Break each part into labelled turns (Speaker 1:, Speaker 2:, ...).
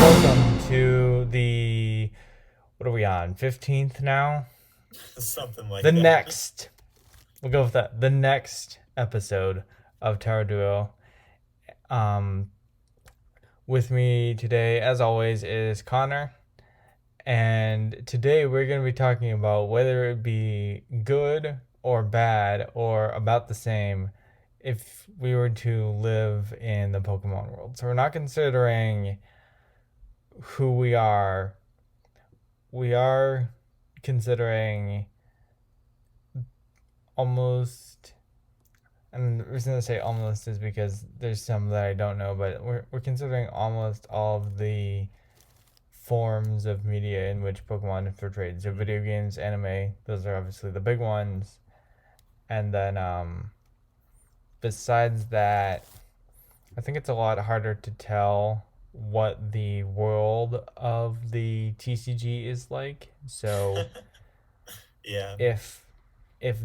Speaker 1: welcome to the, what are we on, 15th now?
Speaker 2: Something like
Speaker 1: The
Speaker 2: that.
Speaker 1: next, we'll go with that, the next episode of Tower Duo. Um, with me today, as always, is Connor. And today we're going to be talking about whether it be good or bad or about the same if we were to live in the Pokemon world. So we're not considering who we are. We are considering almost, and the reason I say almost is because there's some that I don't know, but we're considering almost all of the forms of media in which Pokemon is portrayed. So video games, anime, those are obviously the big ones. And then besides that, I think it's a lot harder to tell what the world of the TCG is like. So
Speaker 2: Yeah.
Speaker 1: if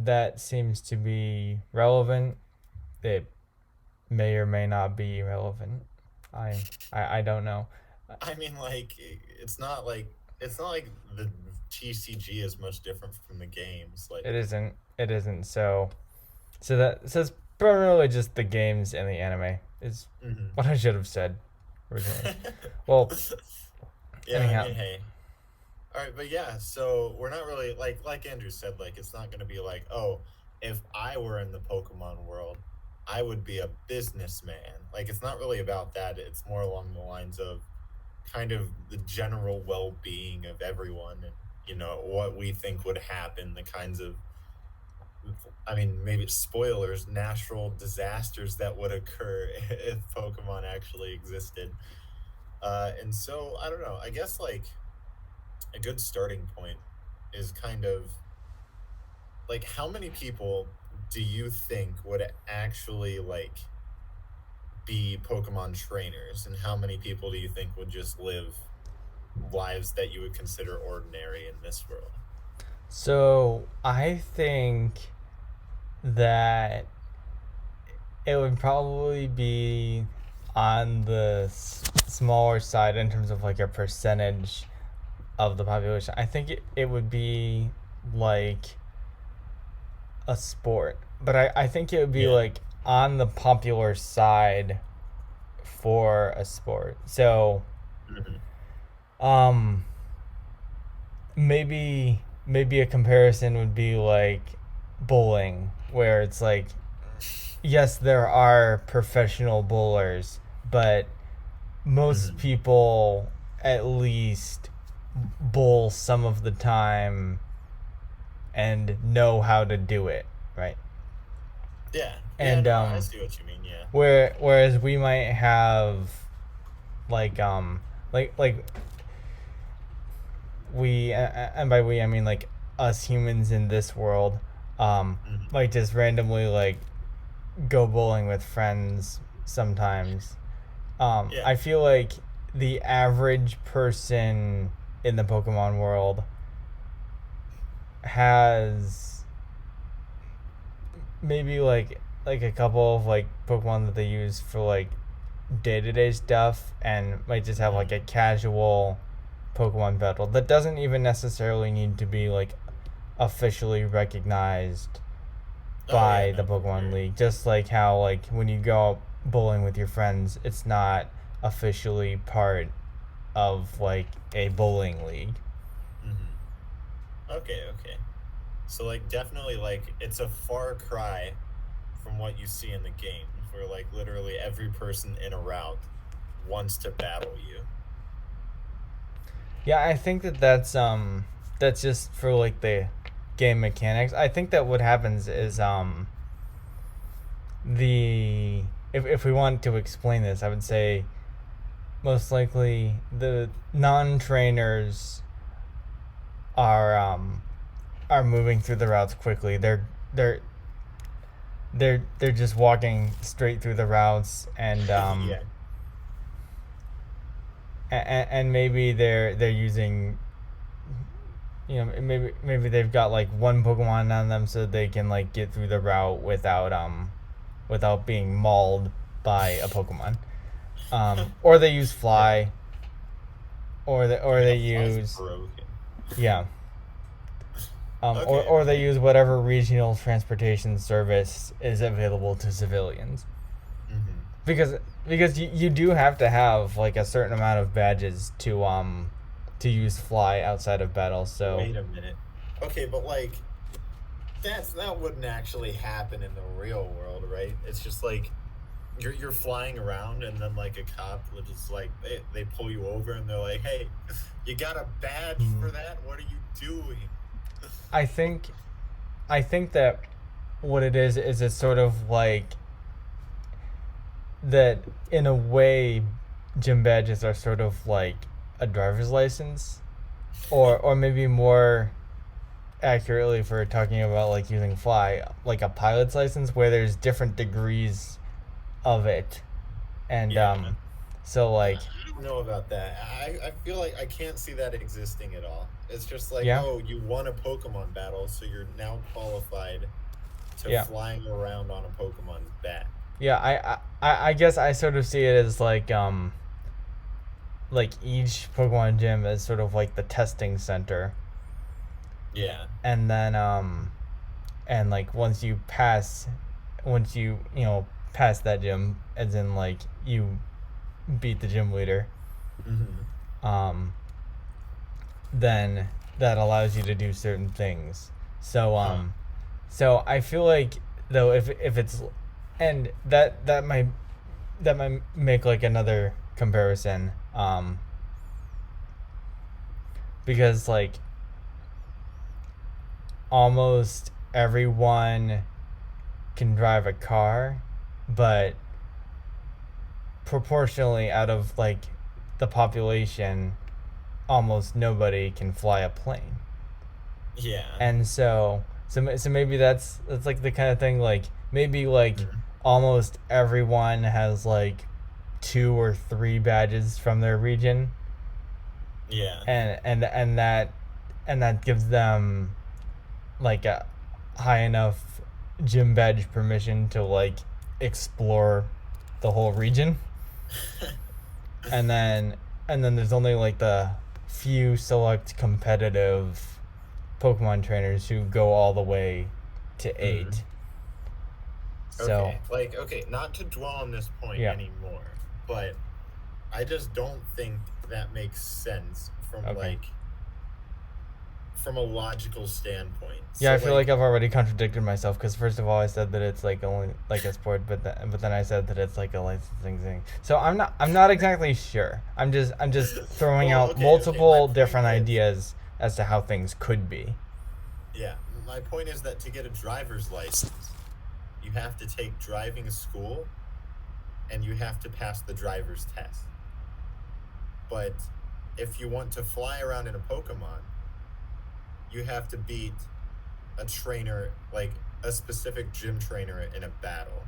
Speaker 1: that seems to be relevant, it may or may not be relevant. I don't know.
Speaker 2: I mean, like, it's not like the TCG is much different from the games. Like,
Speaker 1: It isn't. It isn't. So it's primarily just the games and the anime is
Speaker 2: mhm.
Speaker 1: what I should have said originally. Well,
Speaker 2: Yeah, I
Speaker 1: anyhow.
Speaker 2: mean, hey. All right, but yeah, so we're not really like Andrew said, like it's not going to be like, "Oh, if I were in the Pokemon world, I would be a businessman." Like it's not really about that. It's more along the lines of kind of the general well-being of everyone and what we think would happen, the kinds of I mean, maybe spoilers, natural disasters that would occur if Pokemon actually existed. And so I don't know. I guess like a good starting point is kind of like how many people do you think would actually like be Pokemon trainers, and how many people do you think would just live lives that you would consider ordinary in this world?
Speaker 1: So I think that it would probably be on the smaller side in terms of like a percentage of the population. I think it would be like a sport, but I think it would be
Speaker 2: Yeah.
Speaker 1: like on the popular side for a sport. So,
Speaker 2: Hmm.
Speaker 1: um, maybe a comparison would be like bowling, where it's like yes, there are professional bowlers, but most
Speaker 2: Hmm.
Speaker 1: people at least bowl some of the time and know how to do it, right?
Speaker 2: Yeah. Yeah.
Speaker 1: And
Speaker 2: No, I see what you mean. Yeah.
Speaker 1: whereas we might have like like we and by we I mean like us humans in this world
Speaker 2: Hmm.
Speaker 1: like just randomly like go bowling with friends sometimes.
Speaker 2: Yeah.
Speaker 1: I feel like the average person in the Pokemon world has maybe like a couple of like Pokemon that they use for like day to day stuff, and might just have like
Speaker 2: Hmm.
Speaker 1: a casual Pokemon battle that doesn't even necessarily need to be like officially recognized
Speaker 2: Oh yeah.
Speaker 1: by the
Speaker 2: No, for
Speaker 1: Pokemon
Speaker 2: sure.
Speaker 1: League. Just like how like when you go out bowling with your friends, it's not officially part of like a bowling league.
Speaker 2: Hmm. Okay. Okay. So like definitely like it's a far cry from what you see in the games, where like literally every person in a route wants to battle you.
Speaker 1: Yeah, I think that that's just for like the game mechanics. I think that what happens is
Speaker 2: Hmm.
Speaker 1: the if we want to explain this, I would say most likely the non-trainers are are moving through the routes quickly. They're they're just walking straight through the routes,
Speaker 2: Yeah.
Speaker 1: and maybe they're using, maybe they've got like one Pokemon on them so they can like get through the route without being mauled by a Pokemon. Or they use
Speaker 2: Yeah.
Speaker 1: fly. or
Speaker 2: I
Speaker 1: they
Speaker 2: know fly's
Speaker 1: use
Speaker 2: broken.
Speaker 1: yeah.
Speaker 2: Okay,
Speaker 1: Or they
Speaker 2: okay.
Speaker 1: use whatever regional transportation service is available to civilians.
Speaker 2: Mm-hmm.
Speaker 1: Because you do have to have like a certain amount of badges to use fly outside of battle. So
Speaker 2: Wait a minute. Okay, but like that wouldn't actually happen in the real world, right? It's just like you're flying around and then like a cop will just like they pull you over and they're like, "Hey, you got a badge for that? What are you doing?"
Speaker 1: I think I think that what it is it's sort of like that in a way gym badges are sort of like a driver's license, or maybe more accurately for talking about like using fly, like a pilot's license where there's different degrees of it. And
Speaker 2: Yeah.
Speaker 1: so like
Speaker 2: I don't know about that. I feel like I can't see that existing at all. It's just like,
Speaker 1: yeah.
Speaker 2: oh, you won a Pokemon battle, so you're now qualified to
Speaker 1: Yeah.
Speaker 2: flying around on a Pokemon's back.
Speaker 1: Yeah, I guess I sort of see it as like each Pokemon gym is sort of like the testing center.
Speaker 2: Yeah.
Speaker 1: And then and like once you know pass that gym, as in like you beat the gym leader,
Speaker 2: Mm-hmm.
Speaker 1: um then that allows you to do certain things. So
Speaker 2: Huh.
Speaker 1: so I feel like though if it's and that might make like another comparison, because like almost everyone can drive a car, but proportionally out of like the population, almost nobody can fly a plane.
Speaker 2: Yeah.
Speaker 1: And so maybe that's like the kind of thing, like maybe like
Speaker 2: Mhm.
Speaker 1: almost everyone has like two or three badges from their region,
Speaker 2: Yeah.
Speaker 1: and that gives them like a high enough gym badge permission to like explore the whole region. and then and then there's only like the few select competitive Pokemon trainers who go all the way to
Speaker 2: Mhm.
Speaker 1: 8. So
Speaker 2: Okay. Like, okay, not to dwell on this point
Speaker 1: yeah.
Speaker 2: anymore, but I just don't think that makes sense
Speaker 1: Okay.
Speaker 2: from a logical standpoint.
Speaker 1: Yeah,
Speaker 2: So
Speaker 1: I feel like
Speaker 2: like,
Speaker 1: I've already contradicted myself because first of all I said that it's like only like a sport, but then I said that it's like a licensing thing. So I'm not exactly sure. I'm just throwing
Speaker 2: well,
Speaker 1: out
Speaker 2: okay, my
Speaker 1: multiple
Speaker 2: point
Speaker 1: different
Speaker 2: is,
Speaker 1: ideas as to how things could be.
Speaker 2: yeah, my point is that to get a driver's license, you have to take driving school and you have to pass the driver's test. But if you want to fly around in a Pokemon, you have to beat a trainer, like a specific gym trainer in a battle.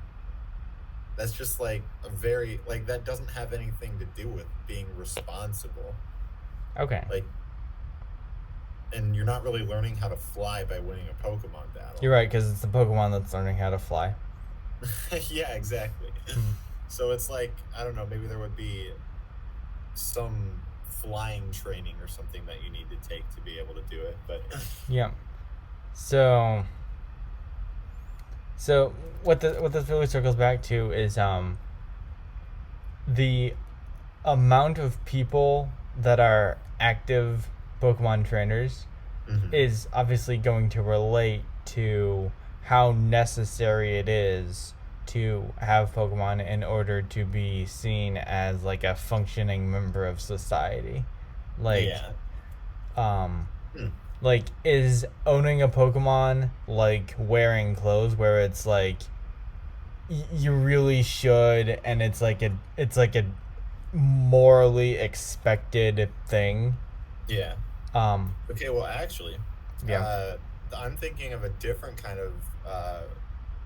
Speaker 2: That's just like a very, like, that doesn't have anything to do with being responsible.
Speaker 1: Okay.
Speaker 2: Like, and you're not really learning how to fly by winning a Pokemon
Speaker 1: You're
Speaker 2: battle.
Speaker 1: right because it's the Pokemon that's learning how to fly.
Speaker 2: Yeah, exactly.
Speaker 1: Hmm.
Speaker 2: So it's like, I don't know, maybe there would be some flying training or something that you need to take to be able to do it. But
Speaker 1: Yeah. So so what this really circles back to is the amount of people that are active Pokemon trainers
Speaker 2: Mhm.
Speaker 1: is obviously going to relate to how necessary it is to have Pokemon in order to be seen as like a functioning member of society. Like,
Speaker 2: Yeah.
Speaker 1: um,
Speaker 2: Hmm.
Speaker 1: like is owning a Pokemon like wearing clothes, where it's like you really should, and it's like a morally expected thing.
Speaker 2: Yeah.
Speaker 1: Um,
Speaker 2: Okay, well, actually,
Speaker 1: yeah.
Speaker 2: uh, I'm thinking of a different kind of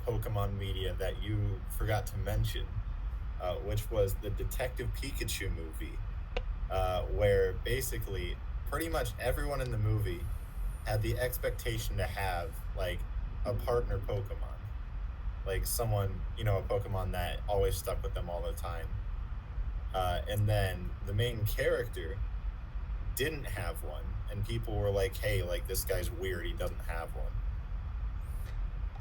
Speaker 2: Pokemon media that you forgot to mention, which was the Detective Pikachu movie, where basically pretty much everyone in the movie had the expectation to have like a partner Pokemon, like someone, a Pokemon that always stuck with them all the time. And then the main character didn't have one, and people were like, "Hey, like this guy's weird. He doesn't have one."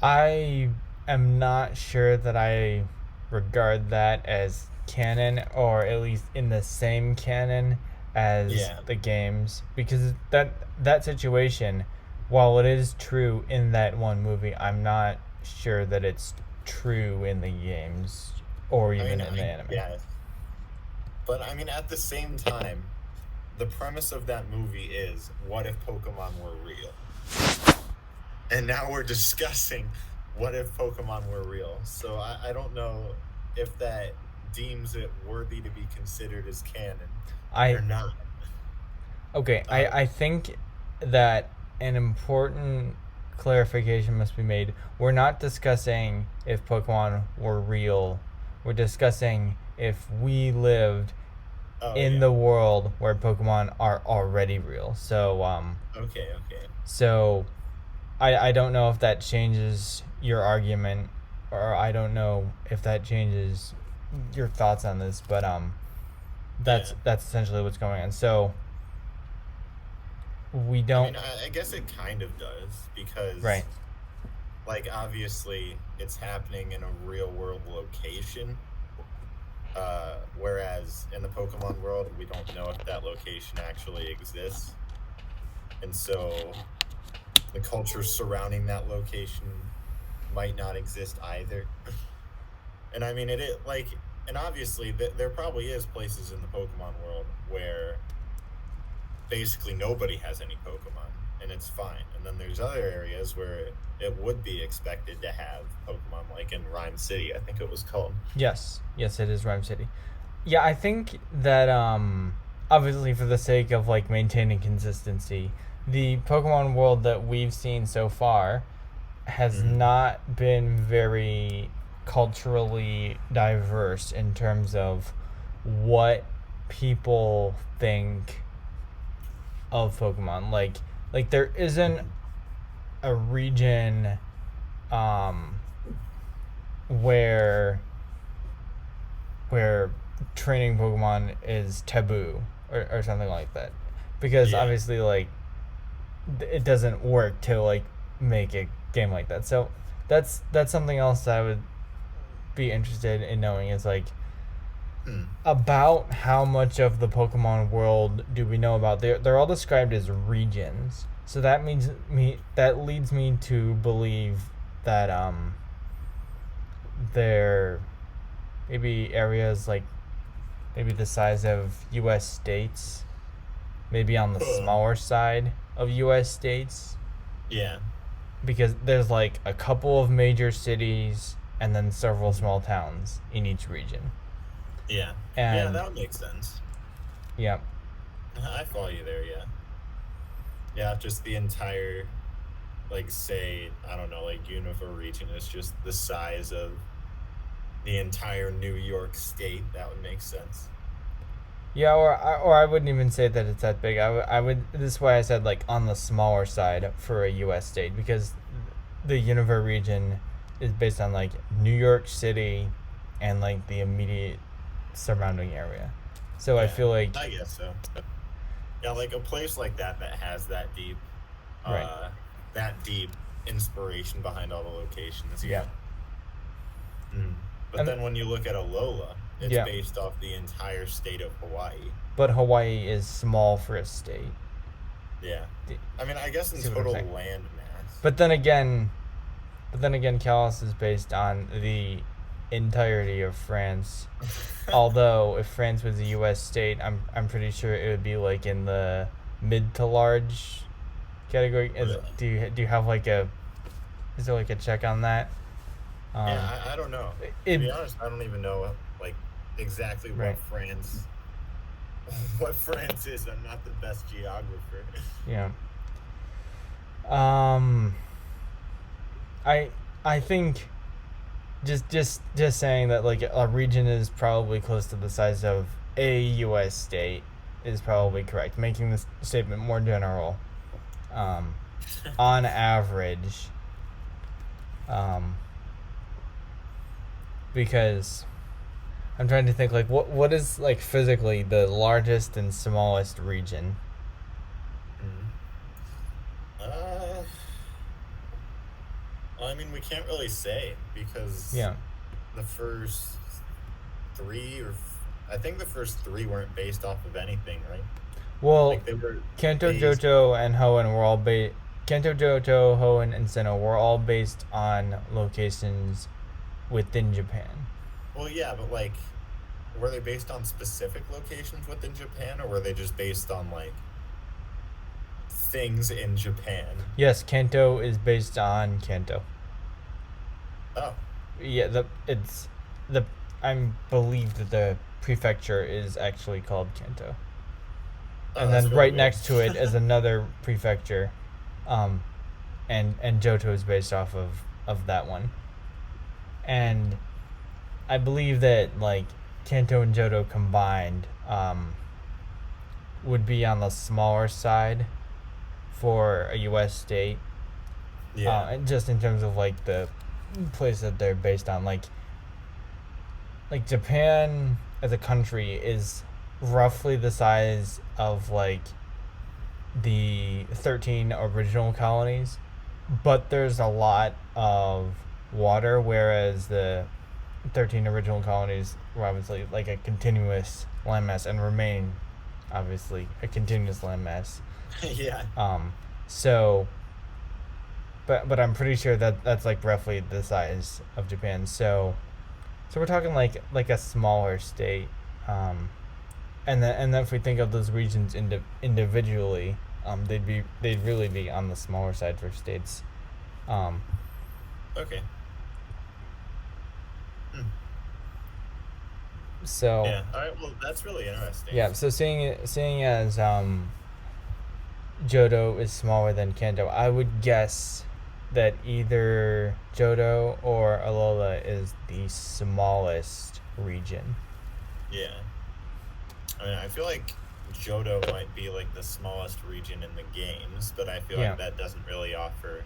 Speaker 1: I am not sure that I regard that as canon, or at least in the same canon as
Speaker 2: Yeah.
Speaker 1: the games, because that situation, while it is true in that one movie, I'm not sure that it's true in the games or
Speaker 2: I
Speaker 1: even
Speaker 2: mean,
Speaker 1: in the
Speaker 2: I
Speaker 1: anime.
Speaker 2: guess, but I mean, at the same time, the premise of that movie is, what if Pokemon were real? And now we're discussing what if Pokemon were real. So I don't know if that deems it worthy to be considered as canon
Speaker 1: I
Speaker 2: or not.
Speaker 1: Okay,
Speaker 2: Uh,
Speaker 1: I think that an important clarification must be made. We're not discussing if Pokemon were real. We're discussing if we lived
Speaker 2: oh
Speaker 1: in
Speaker 2: yeah.
Speaker 1: the world where Pokemon are already real.
Speaker 2: Okay, okay.
Speaker 1: So I don't know if that changes your argument, or I don't know if that changes your thoughts on this, but
Speaker 2: Yeah.
Speaker 1: that's essentially what's going on. So we
Speaker 2: I
Speaker 1: don't.
Speaker 2: mean, I guess it kind of does because,
Speaker 1: Right.
Speaker 2: like, obviously it's happening in a real world location. Whereas in the Pokemon world, we don't know if that location actually exists. And so the culture surrounding that location might not exist either. And I mean, and obviously, there probably is places in the Pokemon world where basically nobody has any Pokemon, and it's fine. And then there's other areas where it would be expected to have Pokemon, like in Rhyme City, I think it was called.
Speaker 1: Yes, yes, it is Rhyme City. Yeah, I think that obviously for the sake of like maintaining consistency, the Pokemon world that we've seen so far has
Speaker 2: Mm-hmm.
Speaker 1: not been very culturally diverse in terms of what people think of Pokemon. Like there isn't
Speaker 2: Mm-hmm.
Speaker 1: a region um where where training Pokemon is taboo, or something like that, because
Speaker 2: Yeah.
Speaker 1: obviously like it doesn't work to like make a game like that. So that's something else that I would be interested in knowing, is like
Speaker 2: Hmm.
Speaker 1: about how much of the Pokemon world do we know about. They're all described as regions, so that leads me to believe that they're maybe areas like maybe the size of U.S. states, maybe on the
Speaker 2: Huh.
Speaker 1: smaller side of U.S. states,
Speaker 2: Yeah.
Speaker 1: because there's like a couple of major cities and then several
Speaker 2: Mhm.
Speaker 1: small towns in each region.
Speaker 2: Yeah. Yeah,
Speaker 1: And
Speaker 2: that would make sense.
Speaker 1: yeah,
Speaker 2: I follow you there, yeah. Yeah, just the entire, like, say, I don't know, like, Unova region is just the size of the entire New York state. That would make sense.
Speaker 1: yeah, or I wouldn't even say that it's that big. I would this is why I said like on the smaller side for a U.S. state, because the Unova region is based on like New York City and like the immediate surrounding area. So I
Speaker 2: Yeah,
Speaker 1: feel like
Speaker 2: I guess so. Yeah, like a place like that has
Speaker 1: right,
Speaker 2: uh, that deep inspiration behind all the locations.
Speaker 1: yeah,
Speaker 2: Yeah. Mm. But
Speaker 1: and
Speaker 2: then when you look at Alola, it's
Speaker 1: yeah,
Speaker 2: based off the entire state of Hawaii.
Speaker 1: but Hawaii is small for a state.
Speaker 2: Yeah.
Speaker 1: Do
Speaker 2: I mean, I guess in
Speaker 1: See what I'm saying?
Speaker 2: total land mass.
Speaker 1: But then again, Kalos is based on the entirety of France. Although if France was a U.S. state, I'm pretty sure it would be like in the mid to large category.
Speaker 2: Really?
Speaker 1: Do you have like a is there like a check on that?
Speaker 2: Yeah,
Speaker 1: Um,
Speaker 2: I don't know. To
Speaker 1: it
Speaker 2: be honest, I don't even know like exactly
Speaker 1: right,
Speaker 2: what France is. I'm not the best geographer.
Speaker 1: yeah. Um, I I think just saying that like a region is probably close to the size of a U.S. state is probably correct, making this statement more general. Um, on average, um, because I'm trying to think like what is like physically the largest and smallest region.
Speaker 2: I mean, we can't really say because
Speaker 1: Yeah.
Speaker 2: the first three, I think the first three weren't based off of anything, right?
Speaker 1: Well,
Speaker 2: Like they were
Speaker 1: Kanto,
Speaker 2: based.
Speaker 1: Johto, and Hoenn were all based. Kanto, Johto, Hoenn, and Sinnoh were all based on locations within Japan.
Speaker 2: Well, yeah, but like, were they based on specific locations within Japan, or were they just based on like things in Japan?
Speaker 1: Yes, Kanto is based on Kanto.
Speaker 2: Oh,
Speaker 1: Yeah, the I believe that the prefecture is actually called Kanto,
Speaker 2: oh,
Speaker 1: and
Speaker 2: that's
Speaker 1: then
Speaker 2: really
Speaker 1: right
Speaker 2: weird.
Speaker 1: next to it is another prefecture, um, and Johto is based off of that one. And I believe that like Kanto and Johto combined would be on the smaller side for a U.S. state,
Speaker 2: Yeah,
Speaker 1: and just in terms of like the place that they're based on, like Japan as a country is roughly the size of like the 13 original colonies, but there's a lot of water, whereas the 13 original colonies were obviously like a continuous landmass and remain obviously a continuous landmass.
Speaker 2: yeah.
Speaker 1: Um, so, but I'm pretty sure that that's like roughly the size of Japan. So we're talking like a smaller state. And then if we think of those regions individually, they'd really be on the smaller side for states. Um,
Speaker 2: Okay. Hmm.
Speaker 1: so
Speaker 2: Yeah. All right. Well, that's really interesting.
Speaker 1: yeah, so seeing as Johto is smaller than Kanto, I would guess that either Johto or Alola is the smallest region.
Speaker 2: Yeah. I mean, I feel like Johto might be like the smallest region in the games, but I feel
Speaker 1: Yeah.
Speaker 2: like that doesn't really offer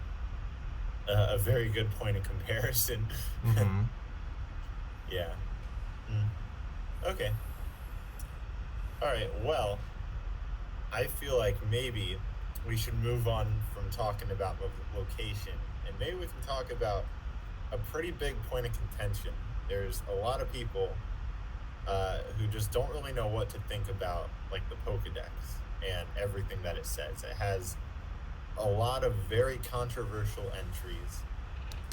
Speaker 2: a very good point of comparison.
Speaker 1: Mm-hmm.
Speaker 2: Yeah. Mm. Okay. All right. Well, I feel like maybe we should move on from talking about location, and maybe we can talk about a pretty big point of contention. There's a lot of people who just don't really know what to think about like the Pokedex and everything that it says. It has a lot of very controversial entries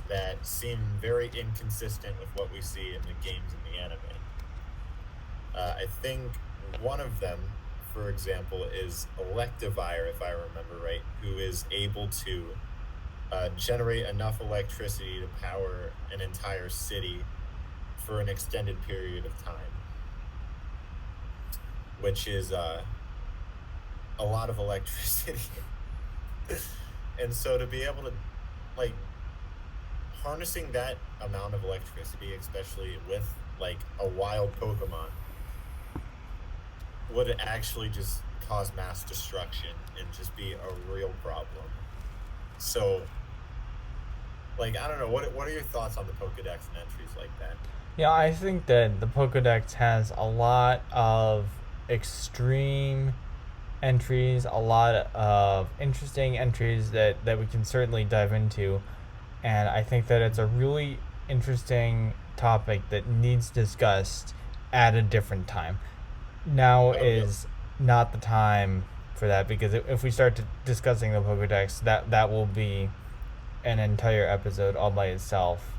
Speaker 2: that seem very inconsistent with what we see in the games and the anime. I think one of them, for example, is Electivire, if I remember right, who is able to generate enough electricity to power an entire city for an extended period of time, which is a lot of electricity. And so to be able to, like, harnessing that amount of electricity, especially with like a wild Pokemon, would actually just cause mass destruction and just be a real problem. So, like, I don't know. What are your thoughts on the Pokedex and entries like that?
Speaker 1: Yeah, I think that the Pokedex has a lot of extreme entries, a lot of interesting entries that we can certainly dive into. And I think that it's a really interesting topic that needs discussed at a different time. Now
Speaker 2: Oh, really?
Speaker 1: is not the time for that, because if we start discussing the Pokedex, that will be an entire episode all by itself.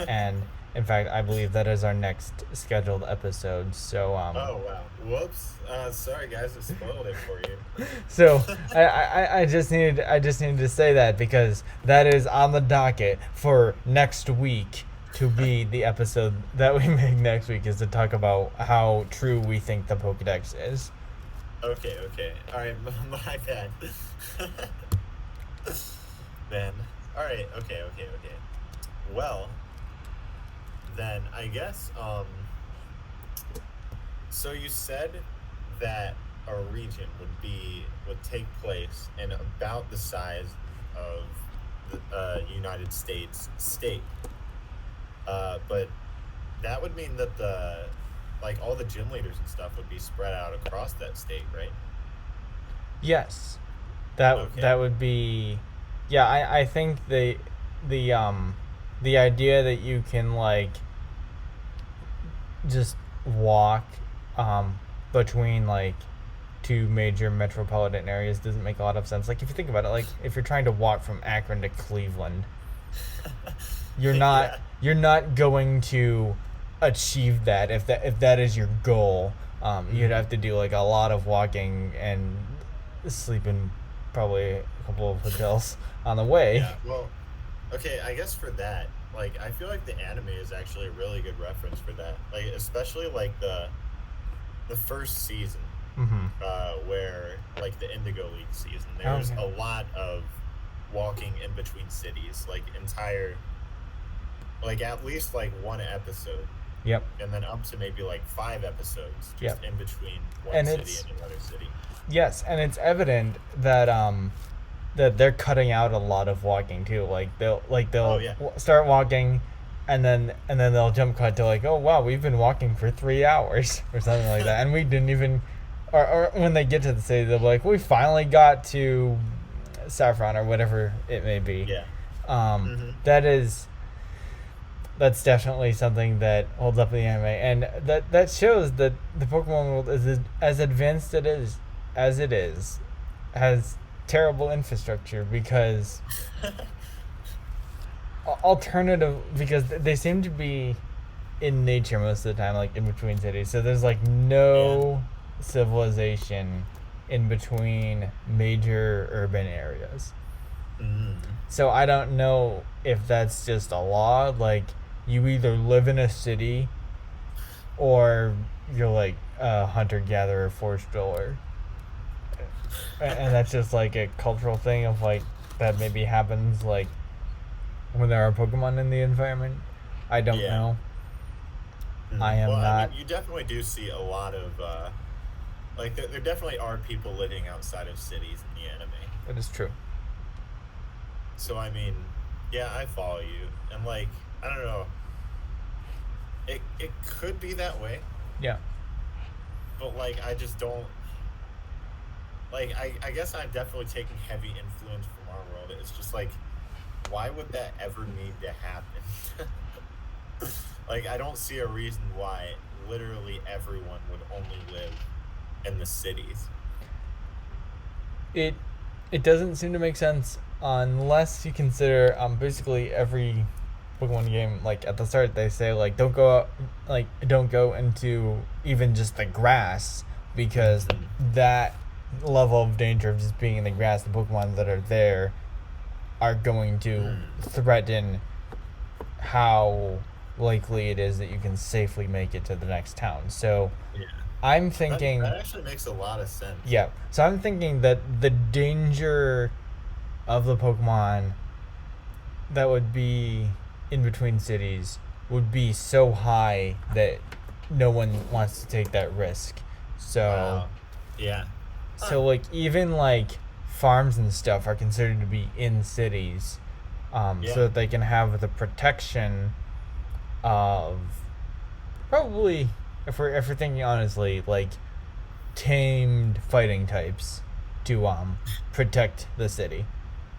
Speaker 1: And in fact, I believe that is our next scheduled episode.
Speaker 2: Oh, wow. Whoops. Sorry, guys. I spoiled it for you.
Speaker 1: So I just needed to say that, because that is on the docket for next week to be the episode that we make next week, is to talk about how true we think the Pokedex is.
Speaker 2: Okay, okay. All right, my bad. Then, all right, okay, okay, okay. Well, then I guess so you said that a region would take place in about the size of the United States state. But that would mean that the like all the gym leaders and stuff would be spread out across that state, right?
Speaker 1: Yes, that
Speaker 2: Okay.
Speaker 1: would be. Yeah, I think the the idea that you can like just walk between like two major metropolitan areas doesn't make a lot of sense. Like if you think about it, like if you're trying to walk from Akron to Cleveland, you're not
Speaker 2: Yeah.
Speaker 1: you're not going to achieve that if that is your goal. You'd
Speaker 2: Mhm.
Speaker 1: have to do like a lot of walking and sleep in probably a couple of hotels on the way.
Speaker 2: Yeah. Well, okay, I guess for that, like I feel like the anime is actually a really good reference for that. Like especially like the first season,
Speaker 1: Mm-hmm.
Speaker 2: where like the Indigo League season, there's
Speaker 1: Okay.
Speaker 2: a lot of walking in between cities, like entire, like at least like one episode,
Speaker 1: Yep.
Speaker 2: and then up to maybe like 5 episodes
Speaker 1: Yep.
Speaker 2: just in between one
Speaker 1: And
Speaker 2: city
Speaker 1: it's
Speaker 2: and another city.
Speaker 1: yes, and it's evident that that they're cutting out a lot of walking too. Like
Speaker 2: Oh
Speaker 1: they'll
Speaker 2: yeah.
Speaker 1: start walking, and then they'll jump cut to like, oh wow, we've been walking for 3 hours or something like that, and we didn't even. Or when they get to the city, they're like, we finally got to Saffron or whatever it may be.
Speaker 2: Yeah.
Speaker 1: Um,
Speaker 2: Mm-hmm.
Speaker 1: that is that's definitely something that holds up in the anime, and that shows that the Pokemon world is as advanced as it is, has terrible infrastructure because alternative because they seem to be in nature most of the time, like in between cities. So there's like
Speaker 2: Yeah.
Speaker 1: no civilization in between major urban areas.
Speaker 2: Mm.
Speaker 1: So I don't know if that's just a law. Like you either live in a city or you're like a hunter gatherer forest dweller, and that's just like a cultural thing of like that maybe happens like when there are Pokemon in the environment. I don't
Speaker 2: Yeah.
Speaker 1: know. I
Speaker 2: Mm. Well,
Speaker 1: am
Speaker 2: I mean,
Speaker 1: not.
Speaker 2: you definitely do see a lot of like there definitely are people living outside of cities in the anime.
Speaker 1: That is true.
Speaker 2: So I mean, yeah, I follow you, and like I don't know, it could be that way,
Speaker 1: Yeah.
Speaker 2: but like I just don't like I guess I'm definitely taking heavy influence from our world. It's just like why would that ever need to happen? Like I don't see a reason why literally everyone would only live in the cities.
Speaker 1: It it doesn't seem to make sense unless you consider basically every Pokemon game, like at the start they say like don't go into even just the grass because
Speaker 2: Hmm.
Speaker 1: that level of danger of just being in the grass, the Pokemon that are there are going to
Speaker 2: Mm.
Speaker 1: threaten how likely it is that you can safely make it to the next town. So
Speaker 2: Yeah,
Speaker 1: I'm
Speaker 2: that
Speaker 1: thinking,
Speaker 2: actually makes a lot of sense.
Speaker 1: yeah. So I'm thinking that the danger of the Pokemon that would be in between cities would be so high that no one wants to take that risk. So
Speaker 2: Wow. Yeah. Huh.
Speaker 1: so like even like farms and stuff are considered to be in cities,
Speaker 2: Yeah.
Speaker 1: so that they can have the protection of probably if we're thinking honestly like tamed fighting types to protect the city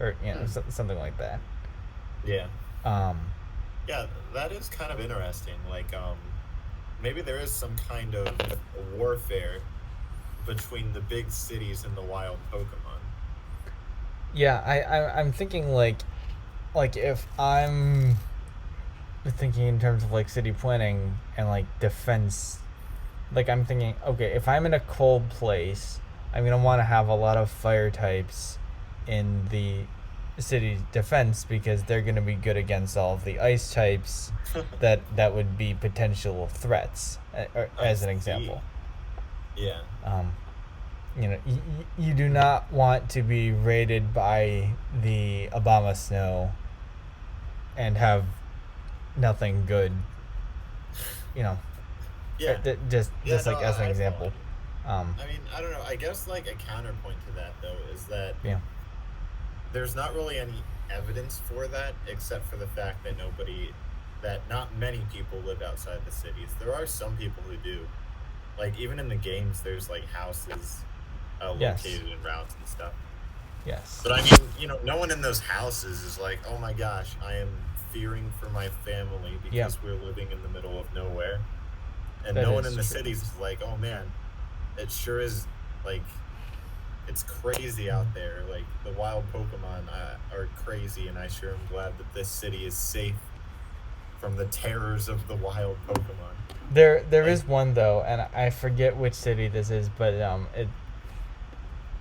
Speaker 1: or
Speaker 2: Hmm.
Speaker 1: something like that.
Speaker 2: Yeah.
Speaker 1: Um,
Speaker 2: Yeah, that is kind of interesting. Like, maybe there is some kind of warfare between the big cities and the wild Pokemon.
Speaker 1: yeah, I'm thinking like if I'm thinking in terms of like city planning and like defense, like I'm thinking okay, if I'm in a cold place, I'm gonna want to have a lot of fire types in the city defense because they're gonna be good against all of the ice types that would be potential threats.
Speaker 2: I
Speaker 1: As an example,
Speaker 2: see. Yeah.
Speaker 1: um, you do not want to be raided by the Obama snow and have nothing good. You know,
Speaker 2: Yeah. Yeah,
Speaker 1: just
Speaker 2: no,
Speaker 1: like as an
Speaker 2: I follow
Speaker 1: example.
Speaker 2: you.
Speaker 1: Um,
Speaker 2: I mean, I don't know. I guess like a counterpoint to that though is that
Speaker 1: yeah.
Speaker 2: there's not really any evidence for that except for the fact that not many people live outside the cities. There are some people who do. Like even in the games, there's like houses
Speaker 1: Yes.
Speaker 2: located in routes and stuff.
Speaker 1: Yes.
Speaker 2: But I mean, no one in those houses is like, oh my gosh, I am fearing for my family
Speaker 1: Yep,
Speaker 2: because we're living in the middle of nowhere, and
Speaker 1: that
Speaker 2: no one
Speaker 1: is
Speaker 2: in the
Speaker 1: true.
Speaker 2: cities is like, oh man, it sure is like it's crazy out there. Like the wild Pokemon are crazy, and I sure am glad that this city is safe from the terrors of the wild Pokemon.
Speaker 1: There
Speaker 2: Like,
Speaker 1: is one though, and I forget which city this is, but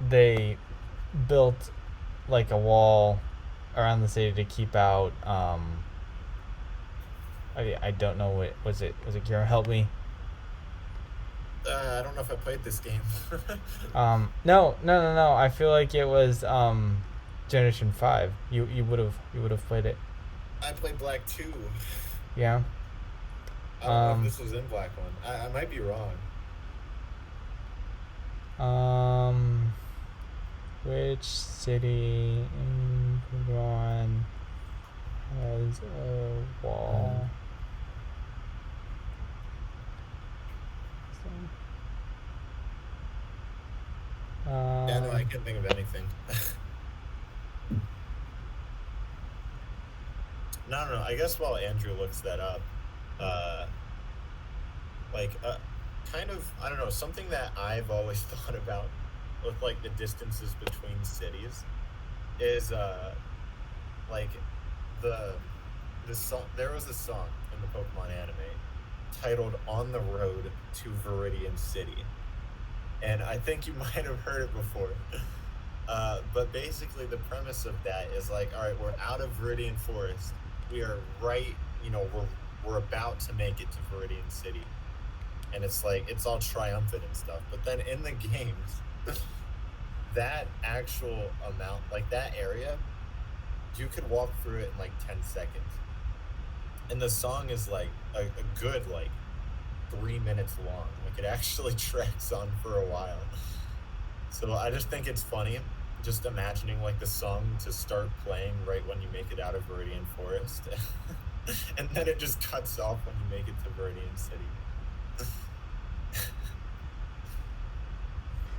Speaker 1: they built like a wall around the city to keep out. I don't know what was it. Was it Kira? Help me.
Speaker 2: I don't know if I played this game.
Speaker 1: No, no, no, no. I feel like it was Generation 5. You would have played it.
Speaker 2: I played Black 2.
Speaker 1: Yeah.
Speaker 2: I don't know if
Speaker 1: Um
Speaker 2: this was in Black 1. I might be wrong.
Speaker 1: um which city in Pokemon has a wall?
Speaker 2: Yeah, no, I
Speaker 1: Um
Speaker 2: can't think of anything. No, no, no. I guess while Andrew looks that up, uh, like, kind of, I don't know, something that I've always thought about with like the distances between cities is like the the song. There was a song in the Pokemon anime titled "On the Road to Viridian City," and I think you might have heard it before. But basically, the premise of that is like, all right, we're out of Viridian Forest. We are right, we're about to make it to Viridian City, and it's like it's all triumphant and stuff. But then in the games, that actual amount, like that area, you could walk through it in like 10 seconds, and the song is like a good like 3 minutes long. Like it actually tracks on for a while. So I just think it's funny, just imagining like the song to start playing right when you make it out of Viridian Forest, and then it just cuts off when you make it to Viridian City.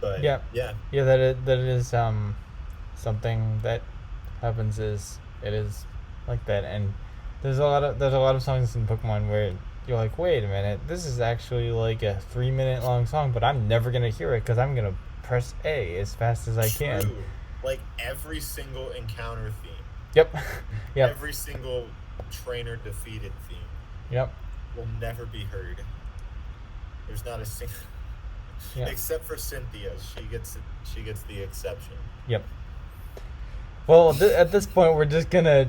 Speaker 2: But
Speaker 1: yeah.
Speaker 2: yeah,
Speaker 1: Yeah, that is something that happens is it is like that, and there's a lot of songs in Pokemon where you're like, wait a minute, this is actually like a 3 minute long song, but I'm never gonna hear it because I'm gonna press A as fast as I can.
Speaker 2: true. Like every single encounter theme,
Speaker 1: Yep. Yep.
Speaker 2: every single trainer defeated theme
Speaker 1: Yep.
Speaker 2: will never be heard. There's not a single,
Speaker 1: Yep.
Speaker 2: except for Cynthia. She gets the exception.
Speaker 1: Yep. Well, at this point, we're just gonna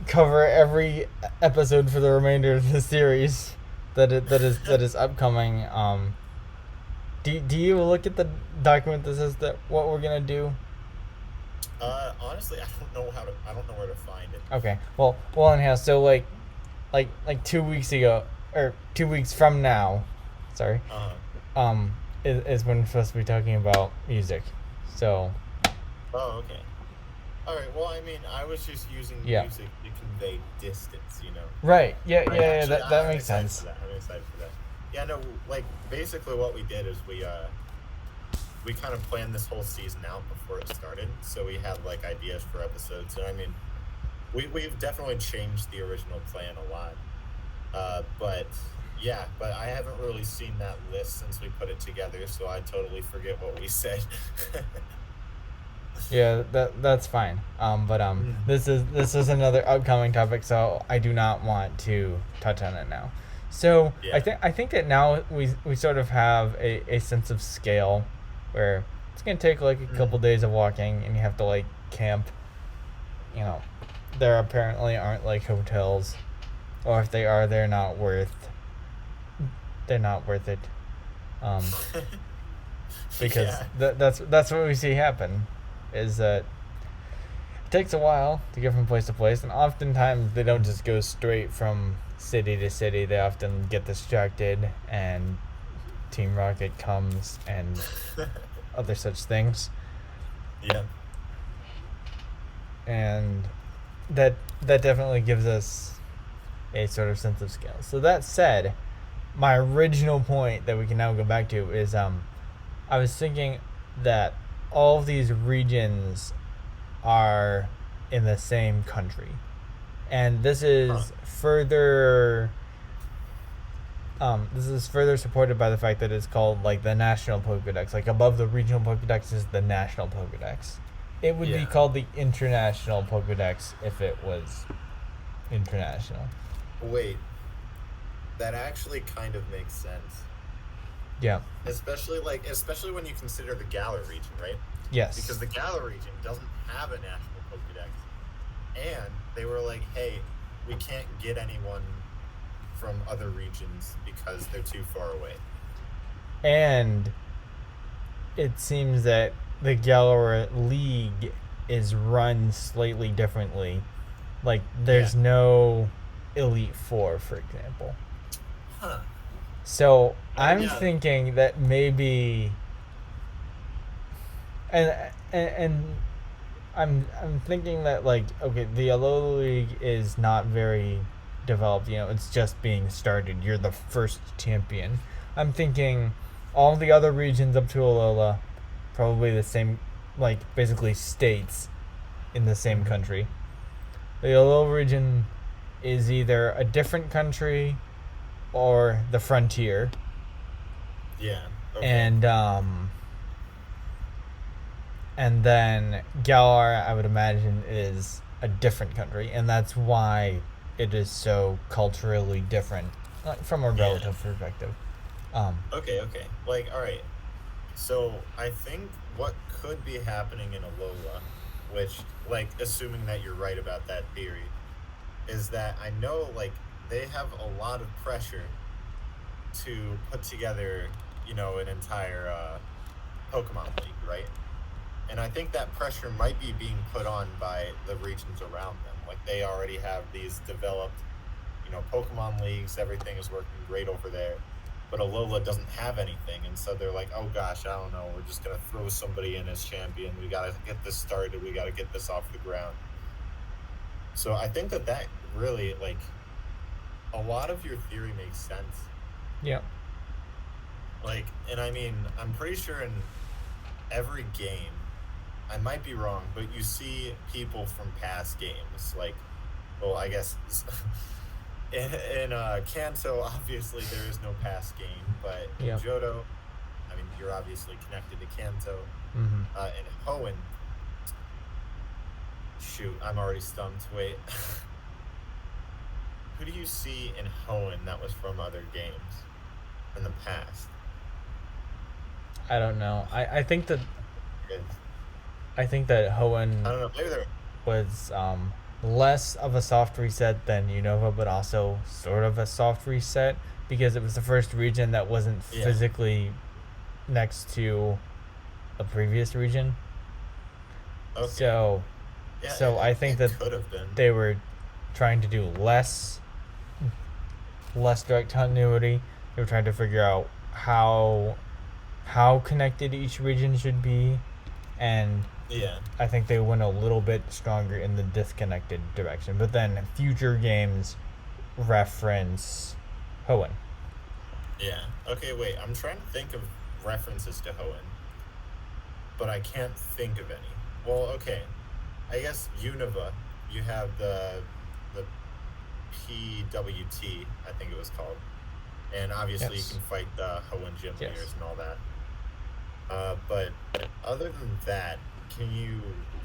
Speaker 1: cover every episode for the remainder of the series that is upcoming. Do you look at the document that says that what we're gonna do?
Speaker 2: Honestly, I don't know where to find it.
Speaker 1: Okay. Well, anyhow, so like 2 weeks ago, or 2 weeks from now, sorry,
Speaker 2: Uh-huh.
Speaker 1: is when we're supposed to be talking about music. So
Speaker 2: Oh, okay. All right. Well, I mean, I was just using
Speaker 1: yeah.
Speaker 2: music to convey distance.
Speaker 1: Right. Yeah. Yeah.
Speaker 2: Like,
Speaker 1: Yeah.
Speaker 2: actually,
Speaker 1: That
Speaker 2: I'm
Speaker 1: makes
Speaker 2: excited for
Speaker 1: sense.
Speaker 2: that. I'm excited for that. Yeah. No. Like, basically, what we did is we kind of planned this whole season out before it started, so we had like ideas for episodes. And I mean, we've definitely changed the original plan a lot. But yeah, but I haven't really seen that list since we put it together, so I totally forget what we said.
Speaker 1: Yeah, that's fine. But
Speaker 2: Mm.
Speaker 1: this is another upcoming topic, so I do not want to touch on it now. So I
Speaker 2: Yeah.
Speaker 1: think I think that now we sort of have a sense of scale, where it's gonna take like a couple
Speaker 2: Mm.
Speaker 1: days of walking, and you have to like camp. You know, there apparently aren't like hotels, or if they are, they're not worth it. Um, because
Speaker 2: Yeah.
Speaker 1: that's what we see happen, is that it takes a while to get from place to place, and oftentimes they don't just go straight from city to city. They often get distracted, and Team Rocket comes and other such things,
Speaker 2: Yeah.
Speaker 1: and that definitely gives us a sort of sense of scale. So that said, my original point that we can now go back to is I was thinking that all of these regions are in the same country, and
Speaker 2: Huh.
Speaker 1: this is further supported by the fact that it's called like the national Pokedex. Like above the regional Pokedex is the national Pokedex. It would be
Speaker 2: Yeah.
Speaker 1: called the international Pokedex if it was international.
Speaker 2: Wait, that actually kind of makes sense.
Speaker 1: Yeah.
Speaker 2: Especially when you consider the Galar region, right? Because
Speaker 1: Yes.
Speaker 2: the Galar region doesn't have a national Pokedex. And they were like, "Hey, we can't get anyone from other regions because they're too far away."
Speaker 1: And it seems that the Galar League is run slightly differently. Like
Speaker 2: Yeah.
Speaker 1: there's no Elite Four, for example.
Speaker 2: Huh.
Speaker 1: So
Speaker 2: Oh
Speaker 1: I'm
Speaker 2: yeah.
Speaker 1: thinking that maybe, and and I'm thinking that like okay, the Alola League is not very developed. You know, it's just being started. You're the first champion. I'm thinking all the other regions up to Alola, probably the same, like basically states in the same
Speaker 2: Hmm.
Speaker 1: country. The Alola region is either a different country or the frontier,
Speaker 2: Yeah. Okay.
Speaker 1: and and then Galar, I would imagine, is a different country, and that's why it is so culturally different, like from a
Speaker 2: Yeah.
Speaker 1: relative perspective. Um,
Speaker 2: Okay. Okay. Like, all right. So I think what could be happening in Alola, which, like, assuming that you're right about that theory, is that I know, like, they have a lot of pressure to put together, an entire Pokemon League, right? And I think that pressure might be being put on by the regions around them. Like they already have these developed, Pokemon leagues, everything is working great over there. But Alola doesn't have anything. And so they're like, oh gosh, I don't know. We're just going to throw somebody in as champion. We got to get this started. We got to get this off the ground. So I think that really, like, a lot of your theory makes sense.
Speaker 1: yeah,
Speaker 2: Like, and I mean, I'm pretty sure in every game, I might be wrong, but you see people from past games. Like, well, I guess in Kanto, obviously there is no past game, but in
Speaker 1: yeah.
Speaker 2: Johto, I mean, you're obviously connected to Kanto.
Speaker 1: Mm-hmm.
Speaker 2: In Hoenn, shoot, I'm already stumped. Wait, who do you see in Hoenn that was from other games in the past?
Speaker 1: I don't know.
Speaker 2: It's,
Speaker 1: I think that
Speaker 2: I
Speaker 1: Hoenn
Speaker 2: don't know. Maybe they're
Speaker 1: was less of a soft reset than Unova, but also sort of a soft reset because it was the first region that wasn't
Speaker 2: yeah.
Speaker 1: physically next to a previous region.
Speaker 2: Okay.
Speaker 1: So,
Speaker 2: Yeah,
Speaker 1: so I think
Speaker 2: it
Speaker 1: that
Speaker 2: could have been.
Speaker 1: they were trying to do less direct continuity. They were trying to figure out how connected each region should be, and
Speaker 2: Yeah.
Speaker 1: I think they went a little bit stronger in the disconnected direction. But then future games reference Hoenn.
Speaker 2: Yeah. Okay, wait. I'm trying to think of references to Hoenn, but I can't think of any. Well, okay. I guess Unova, you have the PWT, I think it was called. And obviously you
Speaker 1: Yes.
Speaker 2: can fight the Hoenn gym
Speaker 1: Yes.
Speaker 2: leaders and all that. But other than that, can you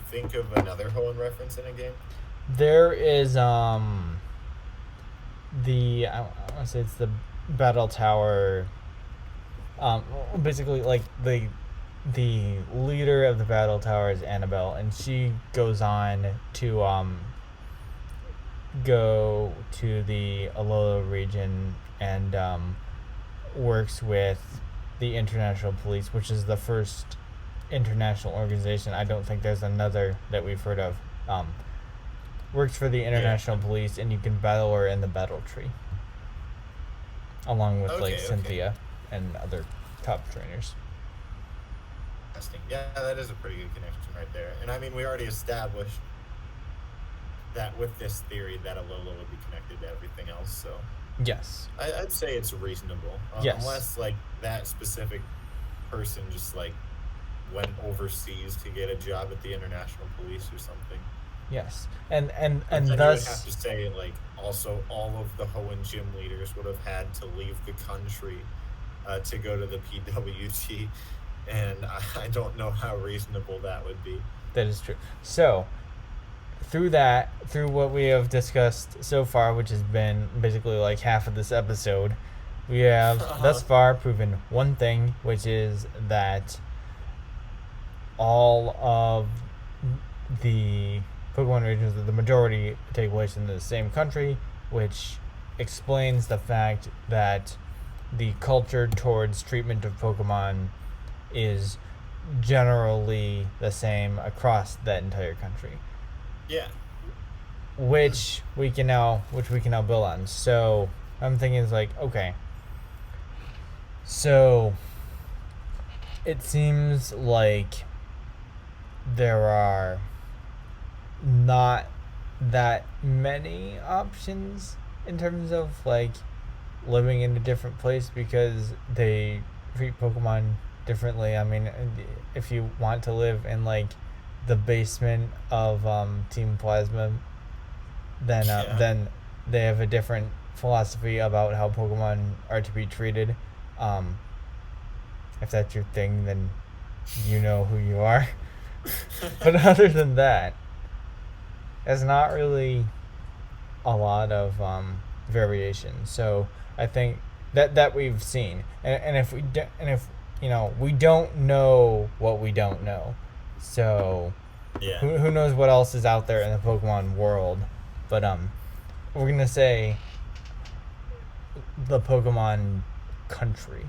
Speaker 2: think of another Hoenn reference in a game?
Speaker 1: There is the I want to say it's the battle tower. Basically like the leader of the battle tower is Annabelle, and she goes on to go to the Alola region and works with the International Police, which is the first international organization. I don't think there's another that we've heard of. Works for the
Speaker 2: Yeah.
Speaker 1: International Police, and you can battle her in the battle tree, along with like
Speaker 2: Okay, okay.
Speaker 1: Cynthia and other top trainers.
Speaker 2: Interesting. Yeah, that is a pretty good connection right there. And I mean, we already established that with this theory that Alola would be connected to everything else. So
Speaker 1: Yes.
Speaker 2: I'd say it's reasonable,
Speaker 1: Yes.
Speaker 2: unless like that specific person just like went overseas to get a job at the international police or something.
Speaker 1: Yes, and
Speaker 2: But
Speaker 1: and
Speaker 2: then you would have
Speaker 1: thus
Speaker 2: to say, like, also all of the Hoenn gym leaders would have had to leave the country to go to the PWG, and I don't know how reasonable that would be.
Speaker 1: that is true. So through what we have discussed so far, which has been basically like half of this episode, we have thus far proven one thing, which is that all of the Pokemon regions, the majority, take place in the same country, which explains the fact that the culture towards treatment of Pokemon is generally the same across that entire country,
Speaker 2: Yeah.
Speaker 1: which we can now build on. So I'm thinking is like, okay, so it seems like there are not that many options in terms of like living in a different place because they treat Pokemon differently. I mean, if you want to live in like the basement of Team Plasma,
Speaker 2: Yeah.
Speaker 1: then they have a different philosophy about how Pokemon are to be treated. Um, if that's your thing, then you know who you are. But other than that, there's not really a lot of variation. So I think that we've seen, and if we and if we don't know what we don't know, so
Speaker 2: Yeah.
Speaker 1: who knows what else is out there in the Pokemon world? But we're gonna say the Pokemon country.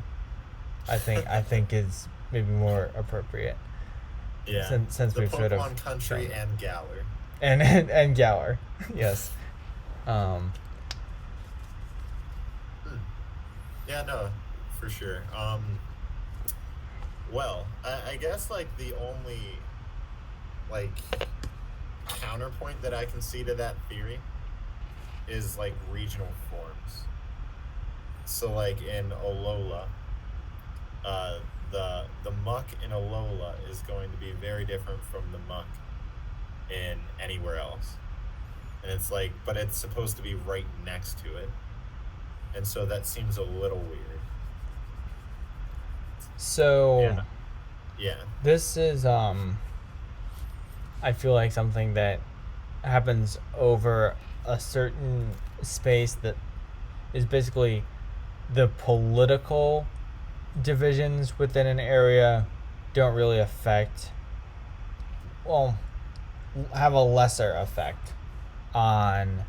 Speaker 1: I think is maybe more appropriate
Speaker 2: Yeah.
Speaker 1: since
Speaker 2: The
Speaker 1: we've sort of
Speaker 2: Pokemon country
Speaker 1: shown
Speaker 2: and Galar.
Speaker 1: and Galar, yes. Um,
Speaker 2: Hmm. Yeah, no, for sure. Well, I guess like the only like counterpoint that I can see to that theory is like regional forms. So like in Alola, the muck in Alola is going to be very different from the muck in anywhere else. And it's like, but it's supposed to be right next to it. And so that seems a little weird.
Speaker 1: so
Speaker 2: Yeah. Yeah.
Speaker 1: this is I feel like something that happens over a certain space that is basically the political divisions within an area don't really affect, well, have a lesser effect on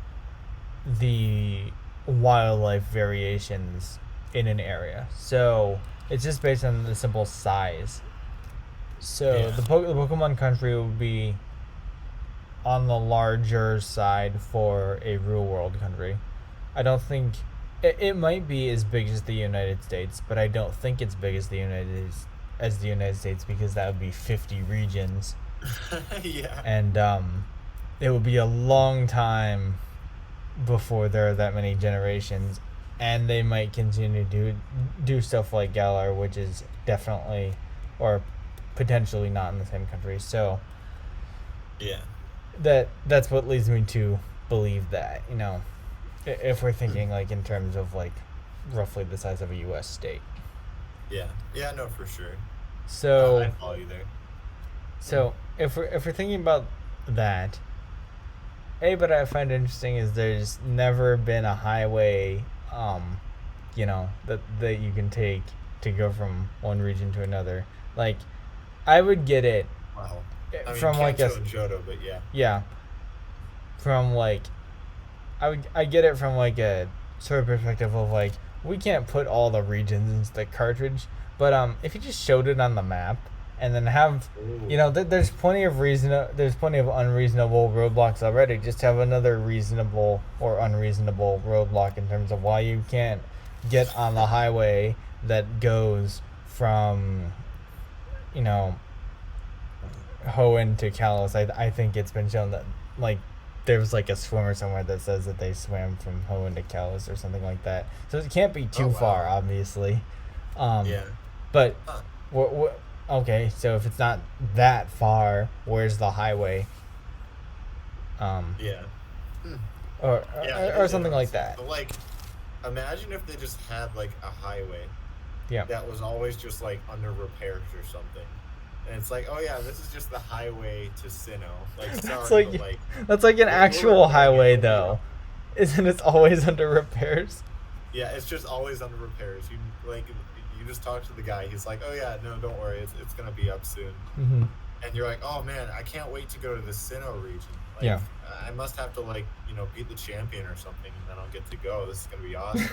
Speaker 1: the wildlife variations in an area. So it's just based on the simple size. So
Speaker 2: Yeah.
Speaker 1: the Pokemon country would be on the larger side for a real world country. I don't think it might be as big as the United States, but I don't think it's big as the United States because that would be 50 regions,
Speaker 2: Yeah.
Speaker 1: and it would be a long time before there are that many generations, and they might continue to do stuff like Galar, which is definitely or potentially not in the same country. So
Speaker 2: Yeah.
Speaker 1: that's what leads me to believe that if we're thinking like in terms of like roughly the size of a U.S. state.
Speaker 2: Yeah. Yeah, no, for sure. I
Speaker 1: So
Speaker 2: follow you there.
Speaker 1: so if we're thinking about that, what I find interesting is there's never been a highway, that you can take to go from one region to another. Like, I would get it
Speaker 2: Wow. I mean,
Speaker 1: from like a
Speaker 2: Kanto and Johto, but yeah.
Speaker 1: yeah, from like I get it from like a sort of perspective of like we can't put all the regions into the cartridge, but if you just showed it on the map and then have
Speaker 2: Ooh.
Speaker 1: there's plenty of there's plenty of unreasonable roadblocks already. Just have another reasonable or unreasonable roadblock in terms of why you can't get on the highway that goes from you know Hoenn to Kalos. I think it's been shown that like there was like a swimmer somewhere that says that they swam from Hoenn to Kalos or something like that. So it can't be
Speaker 2: Oh,
Speaker 1: too
Speaker 2: wow.
Speaker 1: far, obviously.
Speaker 2: Yeah.
Speaker 1: But
Speaker 2: Huh.
Speaker 1: okay, so if it's not that far, where's the highway?
Speaker 2: Yeah. Hmm.
Speaker 1: or,
Speaker 2: Yeah,
Speaker 1: or
Speaker 2: it
Speaker 1: or
Speaker 2: is
Speaker 1: something like
Speaker 2: interesting.
Speaker 1: that.
Speaker 2: But like, imagine if they just had like a highway
Speaker 1: Yeah,
Speaker 2: that was always just like under repairs or something. And it's like, oh yeah, this is just the highway to Sinnoh. Like,
Speaker 1: that's
Speaker 2: sorry, but
Speaker 1: like
Speaker 2: like
Speaker 1: that's like an
Speaker 2: we're
Speaker 1: actual
Speaker 2: repairing it,
Speaker 1: highway
Speaker 2: but we don't.
Speaker 1: though, isn't it? Always under repairs.
Speaker 2: Yeah, it's just always under repairs. You just talk to the guy. He's like, oh yeah, no, don't worry, it's gonna be up soon.
Speaker 1: Hmm.
Speaker 2: And you're like, oh man, I can't wait to go to the Sinnoh region. Like,
Speaker 1: Yeah.
Speaker 2: I must have to like beat the champion or something, and then I'll get to go. This is gonna be awesome.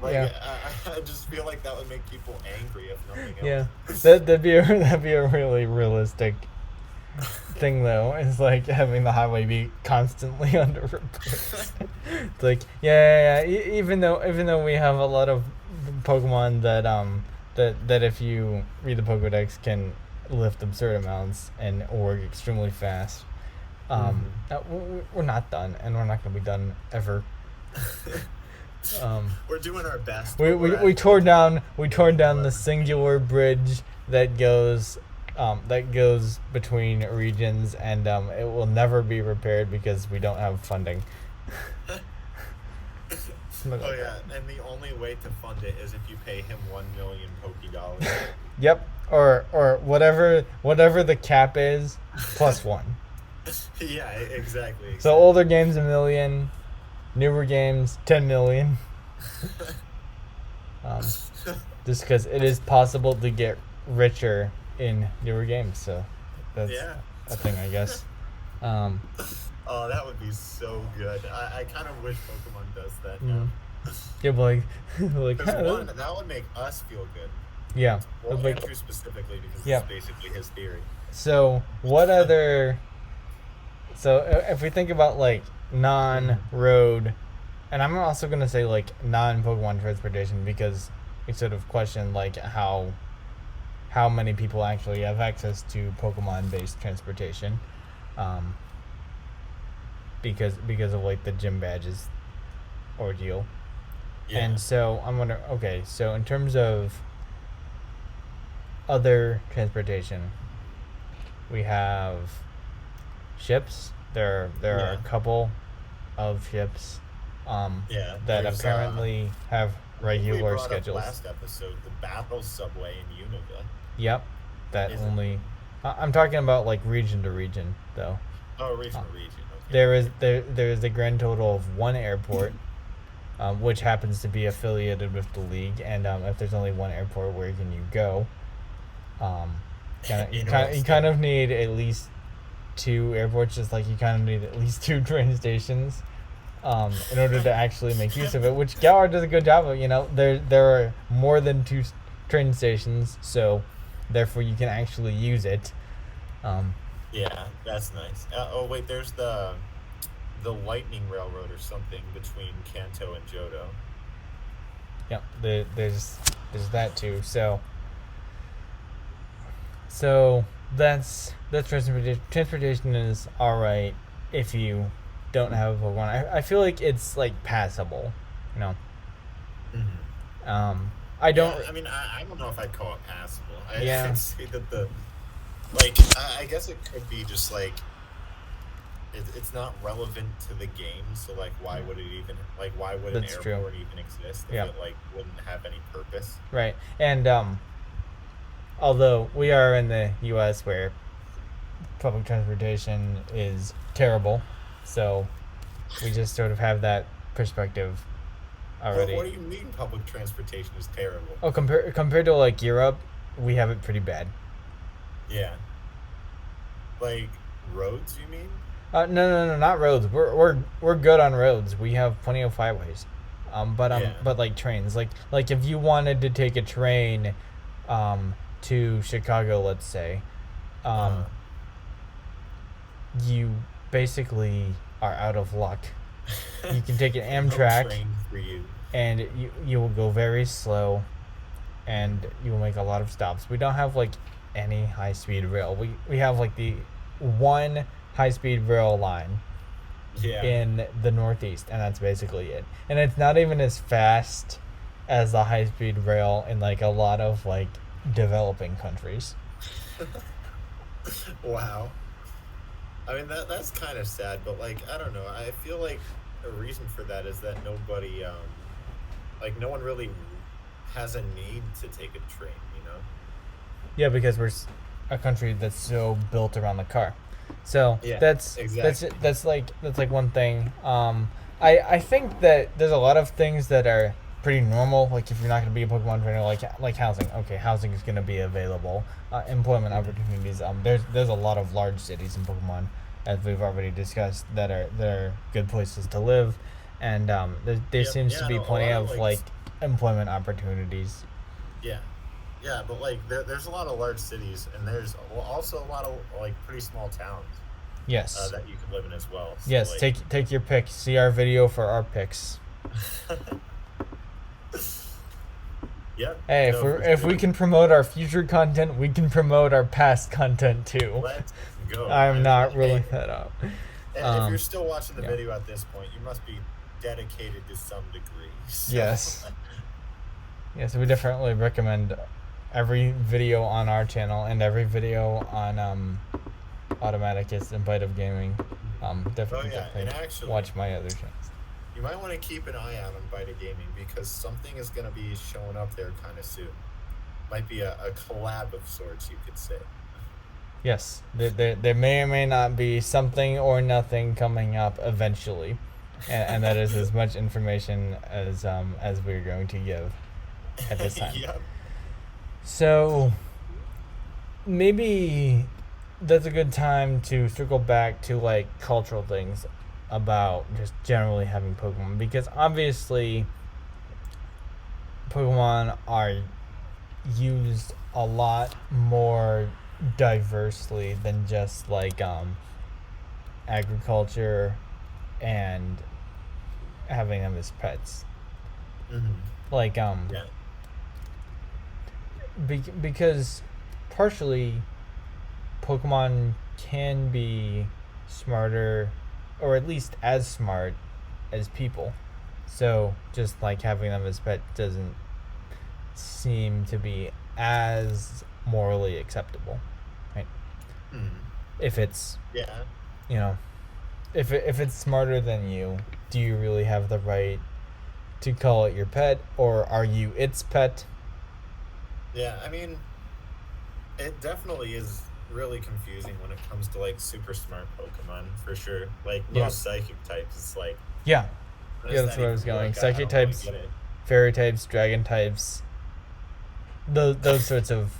Speaker 2: Like,
Speaker 1: Yeah.
Speaker 2: I just feel like that would make people angry if nothing
Speaker 1: Yeah.
Speaker 2: else.
Speaker 1: That'd be a really realistic thing though. It's like having the highway be constantly under repairs. It's like yeah. Even though we have a lot of Pokemon that if you read the Pokedex can lift absurd amounts and work extremely fast.
Speaker 2: Hmm.
Speaker 1: We're not done, and we're not gonna be done ever. Um,
Speaker 2: We're doing our best,
Speaker 1: we,
Speaker 2: but
Speaker 1: we,
Speaker 2: we're
Speaker 1: we
Speaker 2: at
Speaker 1: tore
Speaker 2: like
Speaker 1: down we tore down the
Speaker 2: 11 feet.
Speaker 1: singular bridge that goes between regions, and it will never be repaired because we don't have funding. Something
Speaker 2: Oh
Speaker 1: like that.
Speaker 2: yeah, and the only way to fund it is if you pay him 1 million Poké Dollars.
Speaker 1: Yep, or whatever the cap is, plus one.
Speaker 2: Yeah, exactly,
Speaker 1: So
Speaker 2: exactly.
Speaker 1: older games 1 million, newer games 10 million. Um, just because it is possible to get richer in newer games, so that's
Speaker 2: Yeah.
Speaker 1: a thing, I guess. Um,
Speaker 2: Oh, that would be so good. I kind of wish Pokemon does that now.
Speaker 1: mm, yeah, but like, like,
Speaker 2: Because one, that would make us feel good.
Speaker 1: yeah,
Speaker 2: Well,
Speaker 1: like,
Speaker 2: Andrew specifically, because this
Speaker 1: yeah.
Speaker 2: is basically his theory.
Speaker 1: So what other? So if we think about like
Speaker 2: Mhm.
Speaker 1: non-road, and I'm also gonna say like non-Pokemon transportation because we sort of question like how many people actually have access to Pokemon-based transportation, um, because of like the gym badges ordeal.
Speaker 2: Yeah.
Speaker 1: And so I'm wondering, okay, so in terms of other transportation, we have ships. There are a
Speaker 2: Yeah.
Speaker 1: couple of ships
Speaker 2: Yeah.
Speaker 1: that
Speaker 2: There's
Speaker 1: apparently have
Speaker 2: I think we
Speaker 1: regular
Speaker 2: brought up
Speaker 1: schedules.
Speaker 2: last episode the Battle Subway in Unova.
Speaker 1: Yep, that
Speaker 2: Is it?
Speaker 1: only. I'm talking about like region to region though.
Speaker 2: Oh,
Speaker 1: Uh,
Speaker 2: region to region. Okay,
Speaker 1: there is
Speaker 2: okay.
Speaker 1: there is a grand total of one airport, which happens to be affiliated with the league, and if there's only one airport, where can you go? Um, you kind
Speaker 2: Interesting.
Speaker 1: of need at least two airports, just like you kind of need at least two train stations, in order to actually make use of it. Which Galar does a good job of. There are more than two train stations, so therefore you can actually use it. Um,
Speaker 2: Yeah, that's nice. Oh wait, there's the Lightning Railroad or something between Kanto and Johto.
Speaker 1: yeah, there's that too. So that's transportation. Transportation is all right if you don't have a Pokemon. I feel like it's like passable. You know,
Speaker 2: Hmm.
Speaker 1: I
Speaker 2: Yeah,
Speaker 1: don't.
Speaker 2: I mean, I don't know if I'd call it passable.
Speaker 1: Yeah,
Speaker 2: I'd say that I guess it could be just like it's not relevant to the game. So like, why would it even why would an
Speaker 1: that's true.
Speaker 2: airport even exist if
Speaker 1: Yeah,
Speaker 2: it like wouldn't have any purpose?
Speaker 1: right. And although we are in the U.S. where public transportation is terrible, so we just sort of have that perspective
Speaker 2: What
Speaker 1: already.
Speaker 2: do you mean public transportation is terrible?
Speaker 1: Oh, compared to like Europe, we have it pretty bad.
Speaker 2: Yeah, like roads, you mean?
Speaker 1: No, not roads. We're good on roads. We have plenty of highways.
Speaker 2: Yeah.
Speaker 1: But like trains, like if you wanted to take a train, to Chicago, let's say, um,
Speaker 2: Uh,
Speaker 1: you basically are out of luck. You can take an
Speaker 2: no
Speaker 1: Amtrak,
Speaker 2: train for you.
Speaker 1: and you will go very slow, and you will make a lot of stops. We don't have like any high speed rail. We have like the one high speed rail line
Speaker 2: Yeah.
Speaker 1: in the Northeast, and that's basically it. And it's not even as fast as the high speed rail in like a lot of like developing countries.
Speaker 2: Wow. I mean that's kind of sad, but like I don't know. I feel like a reason for that is that nobody like no one really has a need to take a train, you know?
Speaker 1: Yeah, because a country that's so built around the car. So
Speaker 2: Yeah,
Speaker 1: that's
Speaker 2: exactly.
Speaker 1: that's like one thing. I think that there's a lot of things that are pretty normal. Like if you're not going to be a Pokemon trainer, like housing. Okay, housing is going to be available. Employment
Speaker 2: Hmm.
Speaker 1: opportunities. There's a lot of large cities in Pokemon, as we've already discussed, that are good places to live, and there
Speaker 2: Yep.
Speaker 1: seems to
Speaker 2: Yeah,
Speaker 1: be
Speaker 2: no, a
Speaker 1: plenty
Speaker 2: lot of
Speaker 1: of
Speaker 2: like
Speaker 1: like employment opportunities.
Speaker 2: yeah. Yeah, but like there's a lot of large cities and there's also a lot of like pretty small towns
Speaker 1: Yes.
Speaker 2: that you can live in as well. So
Speaker 1: Yes,
Speaker 2: like
Speaker 1: take your pick. See our video for our picks.
Speaker 2: yeah,
Speaker 1: Hey,
Speaker 2: no, for
Speaker 1: if we
Speaker 2: sure.
Speaker 1: can promote our future content, we can promote our past content too.
Speaker 2: Let's go.
Speaker 1: I'm
Speaker 2: I mean,
Speaker 1: not ruling
Speaker 2: hey,
Speaker 1: that out.
Speaker 2: if you're
Speaker 1: Um,
Speaker 2: still watching the
Speaker 1: yeah.
Speaker 2: video at this point, you must be dedicated to some degree. So,
Speaker 1: Yes. Yes, we definitely recommend every video on our channel and every video on Automaticus and Bite of Gaming.
Speaker 2: oh yeah, and
Speaker 1: Definitely
Speaker 2: actually,
Speaker 1: watch my other channels.
Speaker 2: you might want to keep an eye out on Beta Gaming because something is going to be showing up there kind of soon. Might be a collab of sorts, you could say.
Speaker 1: Yes, there may or may not be something or nothing coming up eventually, and that is as much information as we're going to give at this time.
Speaker 2: Yep.
Speaker 1: So maybe that's a good time to circle back to like cultural things about just generally having Pokemon, because obviously Pokemon are used a lot more diversely than just like agriculture and having them as pets.
Speaker 2: Hmm.
Speaker 1: Like
Speaker 2: Yeah.
Speaker 1: because partially Pokemon can be smarter, or at least as smart as people. So just like having them as pet doesn't seem to be as morally acceptable, right?
Speaker 2: Hmm.
Speaker 1: If it's,
Speaker 2: Yeah.
Speaker 1: you know, if it's smarter than you, do you really have the right to call it your pet, or are you its pet?
Speaker 2: Yeah. I mean, it definitely is really confusing when it comes to like super smart Pokemon for sure. Like
Speaker 1: Yeah,
Speaker 2: most psychic types, it's like,
Speaker 1: yeah,
Speaker 2: how
Speaker 1: yeah.
Speaker 2: does
Speaker 1: That's
Speaker 2: that
Speaker 1: where I
Speaker 2: even
Speaker 1: was going.
Speaker 2: work? I
Speaker 1: Psychic
Speaker 2: don't really
Speaker 1: types,
Speaker 2: get it.
Speaker 1: fairy types, dragon types, those sorts of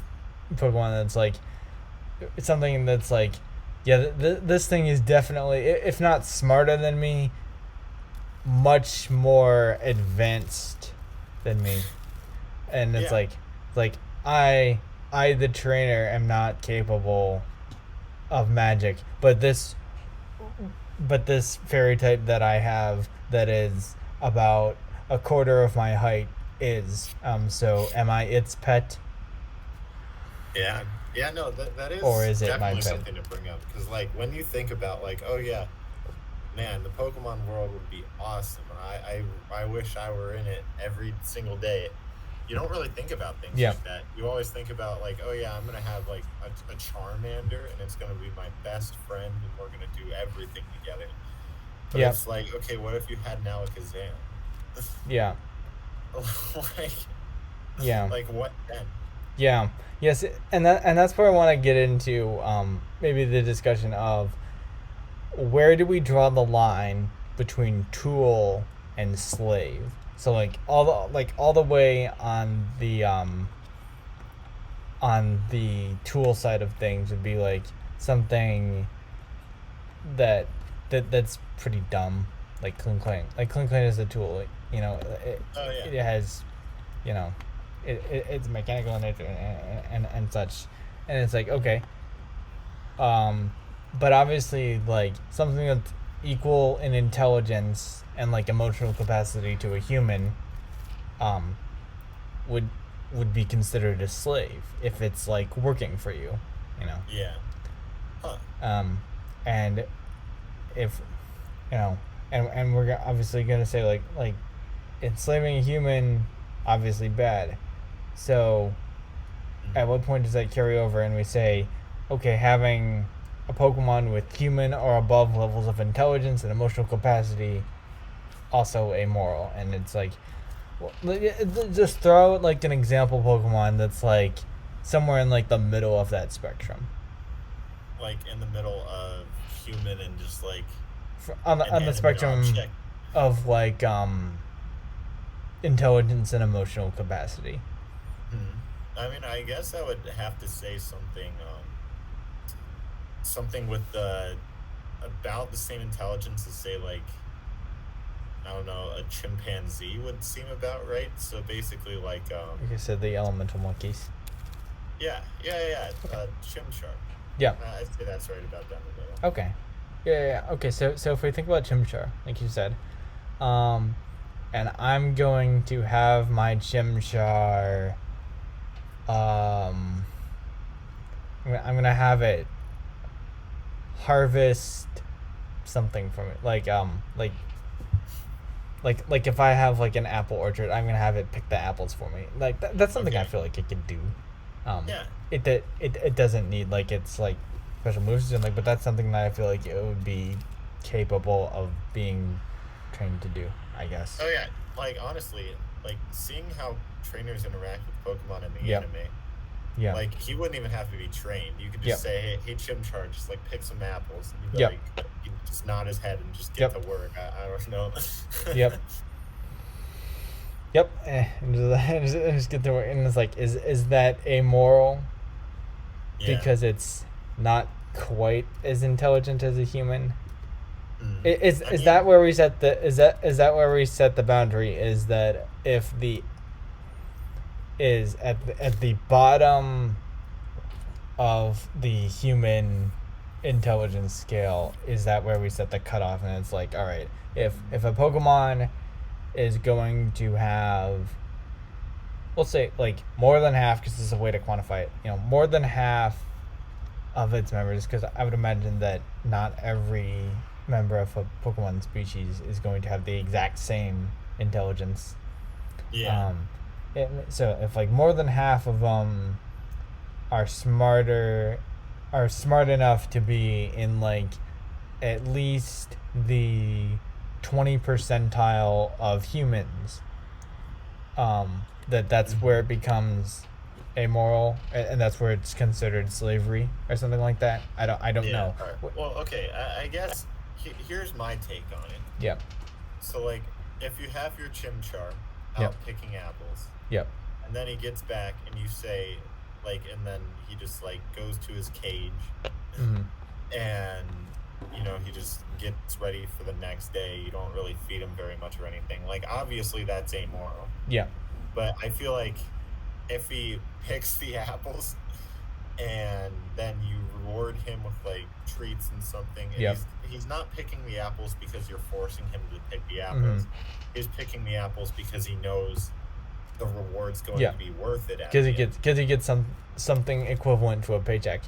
Speaker 1: Pokemon. That's like it's something that's like, yeah, this thing is definitely, if not smarter than me, much more advanced than me. And
Speaker 2: Yeah.
Speaker 1: it's like I I the trainer am not capable of magic, but this fairy type that I have that is about a quarter of my height is, so am I its pet,
Speaker 2: Yeah. Yeah. No, that
Speaker 1: or
Speaker 2: is
Speaker 1: is it my
Speaker 2: definitely
Speaker 1: pet?
Speaker 2: something to bring up because like when you think about like, oh yeah, man, the Pokemon world would be awesome. I wish I were in it every single day. You don't really think about things
Speaker 1: Yeah,
Speaker 2: like that. You always think about like, oh yeah, I'm gonna have like a Charmander, and it's gonna be my best friend, and we're gonna do everything together. But
Speaker 1: yeah,
Speaker 2: it's like, okay, what if you had now a Kazam?
Speaker 1: yeah,
Speaker 2: like,
Speaker 1: yeah.
Speaker 2: like what then?
Speaker 1: Yeah. Yes, and that's where I want to get into maybe the discussion of where do we draw the line between tool and slave. So all the way on the tool side of things would be like something that that's pretty dumb, like Clink Clank. Like Clink Clank is a tool, you know.
Speaker 2: Oh yeah.
Speaker 1: It has, you know, it's mechanical in nature and such, and it's like okay, um, but obviously like something that's equal in intelligence and like emotional capacity to a human, um, would would be considered a slave if it's like working for you, you know.
Speaker 2: Yeah. Huh.
Speaker 1: Um, and if you know, and we're obviously gonna say like enslaving a human, obviously bad. So at
Speaker 2: Hmm.
Speaker 1: what point does that carry over and we say, okay, having a Pokemon with human or above levels of intelligence and emotional capacity also amoral. And it's like, just throw out like an example Pokemon that's like somewhere in like the middle of that spectrum.
Speaker 2: Like in the middle of human and just like
Speaker 1: On the
Speaker 2: inanimate
Speaker 1: spectrum
Speaker 2: object.
Speaker 1: of like intelligence and emotional capacity.
Speaker 2: I mean, I guess I would have to say something with the about the same intelligence as say like I don't know, a chimpanzee would seem about right. So basically,
Speaker 1: Like I said, the elemental monkeys.
Speaker 2: yeah. Chimchar.
Speaker 1: Yeah.
Speaker 2: I'd say that's right about down the middle.
Speaker 1: Okay. Yeah. Okay. So if we think about Chimchar, like you said, um, and I'm going to have my Chimchar, um, I'm gonna have it harvest something from it, like if I have like an apple orchard, I'm gonna have it pick the apples for me. Like that's something I
Speaker 2: Okay.
Speaker 1: feel like it could do.
Speaker 2: Yeah.
Speaker 1: It doesn't need like it's like special moves and like, but that's something that I feel like it would be capable of being trained to do. I guess.
Speaker 2: Oh yeah. Like honestly, like seeing how trainers interact with Pokemon in the
Speaker 1: Yep.
Speaker 2: anime,
Speaker 1: Yeah.
Speaker 2: like he wouldn't even have to be trained. You could
Speaker 1: Yep.
Speaker 2: just say, "Hey, Chimchar, just like pick some apples," and he'd be
Speaker 1: Yep.
Speaker 2: like, he'd just nod his head and just get
Speaker 1: Yep.
Speaker 2: to work. I don't know.
Speaker 1: Yep. Yep. And just get through it. And it's like, is that amoral
Speaker 2: Yeah.
Speaker 1: because it's not quite as intelligent as a human?
Speaker 2: I
Speaker 1: Is
Speaker 2: mean,
Speaker 1: that where we set the is that where we set the boundary? Is that if the is at the bottom of the human intelligence scale, is that where we set the cutoff? And it's like, all right, if a Pokemon is going to have, let's say like more than half, because this is a way to quantify it, more than half of its members, because I would imagine that not every member of a Pokemon species is going to have the exact same intelligence.
Speaker 2: yeah.
Speaker 1: So if like more than half of them are smarter, are smart enough to be in like at least the 20 percentile of humans, that's where it becomes amoral, and that's where it's considered slavery or something like that. I don't
Speaker 2: Yeah.
Speaker 1: know.
Speaker 2: All right. Well, okay. I guess here's my take on it.
Speaker 1: Yep.
Speaker 2: So, like, if you have your Chimchar out
Speaker 1: Yep.
Speaker 2: picking apples,
Speaker 1: Yep.
Speaker 2: and then he gets back, and you say, like, and then he just like goes to his cage,
Speaker 1: Mm-hmm.
Speaker 2: and he just gets ready for the next day. You don't really feed him very much or anything. Like, obviously, that's amoral.
Speaker 1: Yeah.
Speaker 2: But I feel like if he picks the apples and then you reward him with like treats and something, and
Speaker 1: Yep.
Speaker 2: he's not picking the apples because you're forcing him to pick the apples.
Speaker 1: Mm-hmm.
Speaker 2: He's picking the apples because he knows the reward's going
Speaker 1: Yeah.
Speaker 2: to be worth it.
Speaker 1: Because he gets something equivalent to a paycheck.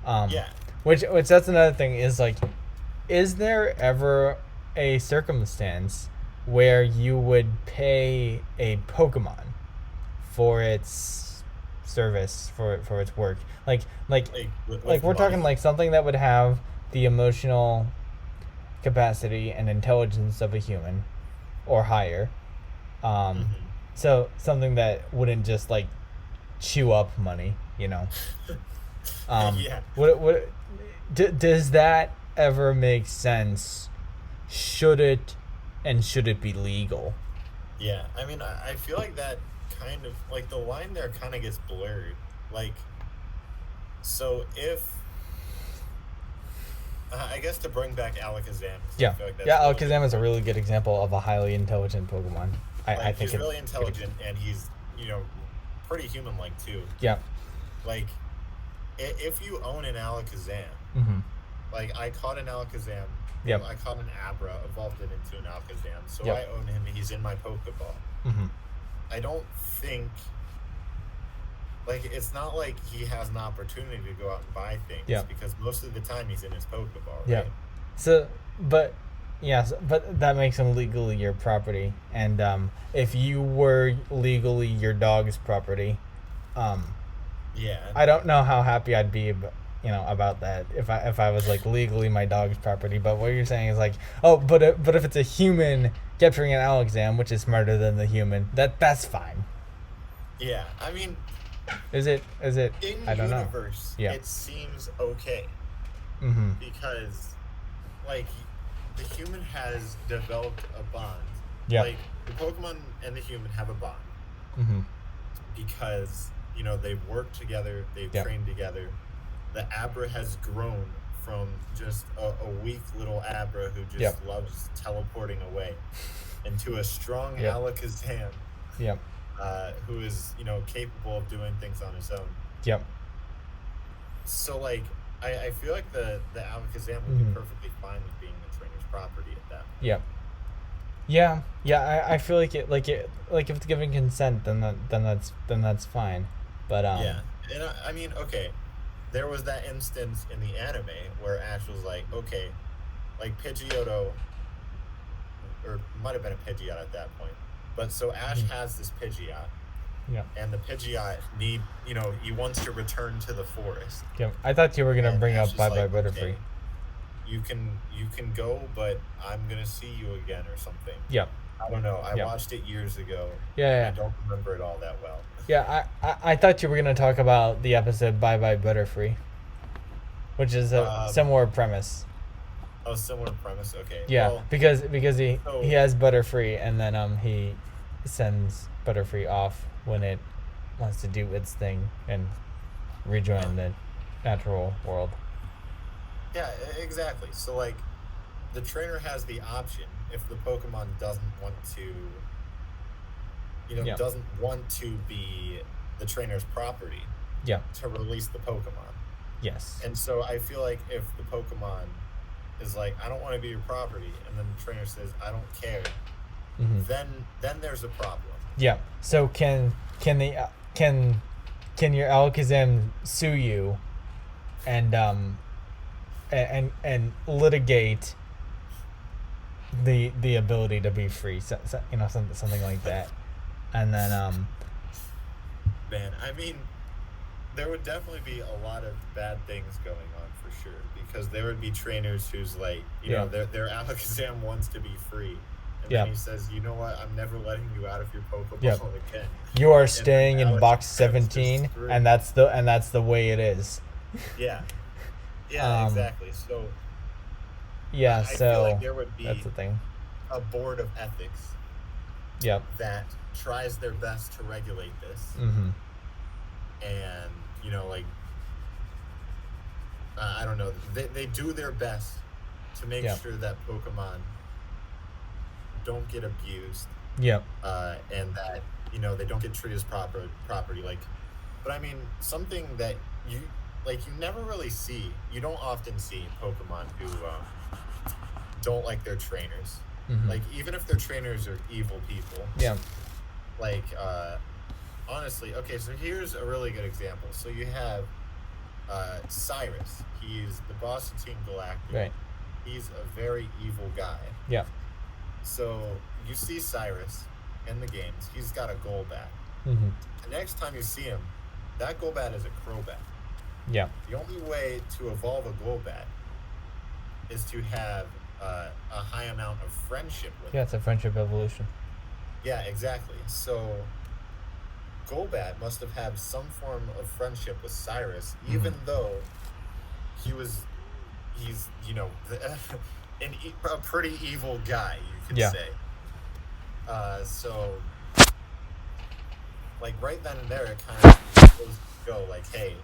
Speaker 2: Yeah.
Speaker 1: Which that's another thing is like, is there ever a circumstance where you would pay a Pokemon for its service, for its work, like
Speaker 2: With
Speaker 1: we're talking
Speaker 2: money.
Speaker 1: like something that would have the emotional capacity and intelligence of a human or higher,
Speaker 2: Mhm.
Speaker 1: so something that wouldn't just like chew up money,
Speaker 2: Yeah.
Speaker 1: does that ever make sense? Should it be legal?
Speaker 2: Yeah. I mean, I feel like that kind of like the line there kind of gets blurred. Like, so if I guess to bring back Alakazam, 'cause I
Speaker 1: Yeah.
Speaker 2: feel like that's
Speaker 1: Yeah,
Speaker 2: really good.
Speaker 1: Alakazam is a really good example of a highly intelligent Pokemon. I
Speaker 2: Like
Speaker 1: think
Speaker 2: he's really intelligent and he's pretty human like too.
Speaker 1: Yeah.
Speaker 2: Like if you own an Alakazam,
Speaker 1: Mm-hmm.
Speaker 2: like I caught an Alakazam,
Speaker 1: Yep.
Speaker 2: I caught an Abra, evolved it into an Alakazam, so
Speaker 1: Yep.
Speaker 2: I own him. He's in my Pokeball.
Speaker 1: Mm-hmm.
Speaker 2: I don't think like it's not like he has an opportunity to go out and buy things
Speaker 1: Yeah.
Speaker 2: because most of the time he's in his Pokeball. Right?
Speaker 1: Yeah. So, but yes, but that makes him legally your property. And if you were legally your dog's property,
Speaker 2: Yeah.
Speaker 1: I don't know how happy I'd be about that if I was like legally my dog's property. But what you're saying is like, oh, but if it's a human capturing an Alakazam, which is smarter than the human, that's fine.
Speaker 2: Yeah, I mean,
Speaker 1: Is it?
Speaker 2: in
Speaker 1: I don't know.
Speaker 2: universe,
Speaker 1: Yeah.
Speaker 2: it seems okay
Speaker 1: Mm-hmm.
Speaker 2: because, like, the human has developed a bond.
Speaker 1: Yeah.
Speaker 2: Like, the Pokemon and the human have a bond
Speaker 1: Mm-hmm.
Speaker 2: because they've worked together, they've
Speaker 1: Yeah.
Speaker 2: trained together. The Abra has grown from just a weak little Abra who just
Speaker 1: Yep.
Speaker 2: loves teleporting away into a strong
Speaker 1: Yep.
Speaker 2: Alakazam
Speaker 1: Yep.
Speaker 2: who is capable of doing things on his own.
Speaker 1: Yep.
Speaker 2: So like I feel like the Alakazam would be perfectly fine with being the trainer's property at that point.
Speaker 1: Yep. Yeah. I feel like if it's given consent, then that's fine. But
Speaker 2: Yeah, and I mean, okay, there was that instance in the anime where Ash was like, okay, like Pidgeotto, or might have been a Pidgeot at that point, but so Ash has this Pidgeot,
Speaker 1: Yeah.
Speaker 2: and the Pidgeot he wants to return to the forest.
Speaker 1: Yeah. I thought you were gonna
Speaker 2: And
Speaker 1: bring
Speaker 2: Ash
Speaker 1: up
Speaker 2: is
Speaker 1: Bye Bye
Speaker 2: like,
Speaker 1: Butterfree.
Speaker 2: okay, you can go, but I'm gonna see you again or something.
Speaker 1: Yep.
Speaker 2: I don't know. I
Speaker 1: Yeah.
Speaker 2: watched it years ago.
Speaker 1: Yeah.
Speaker 2: I don't remember it all that well.
Speaker 1: Yeah. I thought you were gonna talk about the episode Bye Bye Butterfree, which is a similar premise.
Speaker 2: Oh, similar premise. Okay.
Speaker 1: Yeah,
Speaker 2: Well,
Speaker 1: because he has Butterfree, and then he sends Butterfree off when it wants to do its thing and rejoin the natural world.
Speaker 2: yeah, exactly. So like, the trainer has the option if the Pokemon doesn't want to,
Speaker 1: Yeah.
Speaker 2: doesn't want to be the trainer's property,
Speaker 1: Yeah.
Speaker 2: to release the Pokemon.
Speaker 1: Yes.
Speaker 2: And so I feel like if the Pokemon is like, I don't want to be your property, and then the trainer says, I don't care, then there's a problem.
Speaker 1: Yeah. So can your Alakazam sue you, and litigate the ability to be free? Something like that, and then
Speaker 2: Man, I mean, there would definitely be a lot of bad things going on for sure, because there would be trainers who's like, their Alakazam wants to be free, and then he says, you know what, I'm never letting you out of your Pokeball again.
Speaker 1: You are staying in box
Speaker 2: Alakazam's
Speaker 1: 17,
Speaker 2: just
Speaker 1: and that's the way it is.
Speaker 2: Yeah, exactly. So
Speaker 1: Yeah,
Speaker 2: I feel like there would be
Speaker 1: that's the thing.
Speaker 2: a board of ethics
Speaker 1: Yep.
Speaker 2: that tries their best to regulate this,
Speaker 1: Mm-hmm.
Speaker 2: and like, I don't know, they do their best to make sure that Pokemon don't get abused,
Speaker 1: Yep.
Speaker 2: and that they don't get treated as property. Like, but I mean, something that you never really see. You don't often see Pokemon who don't like their trainers.
Speaker 1: Mm-hmm.
Speaker 2: Like, even if their trainers are evil people.
Speaker 1: Yeah.
Speaker 2: Like, honestly, okay, so here's a really good example. So you have Cyrus. He's the boss of Team Galactic.
Speaker 1: Right.
Speaker 2: He's a very evil guy.
Speaker 1: Yeah.
Speaker 2: So you see Cyrus in the games. He's got a Golbat.
Speaker 1: Mm-hmm.
Speaker 2: The next time you see him, that Golbat is a Crobat.
Speaker 1: Yeah.
Speaker 2: The only way to evolve a Golbat is to have a high amount of friendship with him.
Speaker 1: Yeah, it's a friendship evolution.
Speaker 2: Yeah, exactly. So Golbat must have had some form of friendship with Cyrus, even though he's a pretty evil guy, you could say. So, like, right then and there, it kind of goes to go, like, hey,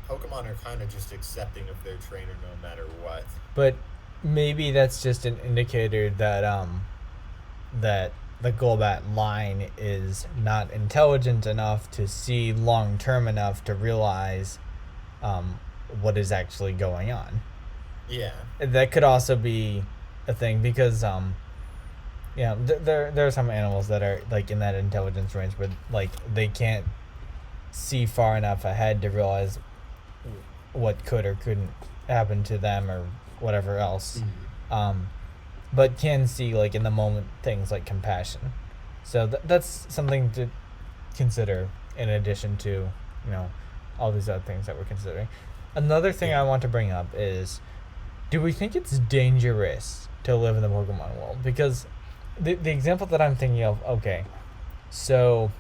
Speaker 2: Pokemon are kind of just accepting of their trainer no matter what.
Speaker 1: But maybe that's just an indicator that that the Golbat line is not intelligent enough to see long term enough to realize what is actually going on.
Speaker 2: Yeah.
Speaker 1: That could also be a thing because there are some animals that are like in that intelligence range, but like they can't see far enough ahead to realize what could or couldn't happen to them or whatever else. But can see like in the moment things like compassion. So that's something to consider in addition to all these other things that we're considering. Another thing I want to bring up is, do we think it's dangerous to live in the Pokemon world? Because the example that I'm thinking of, okay, so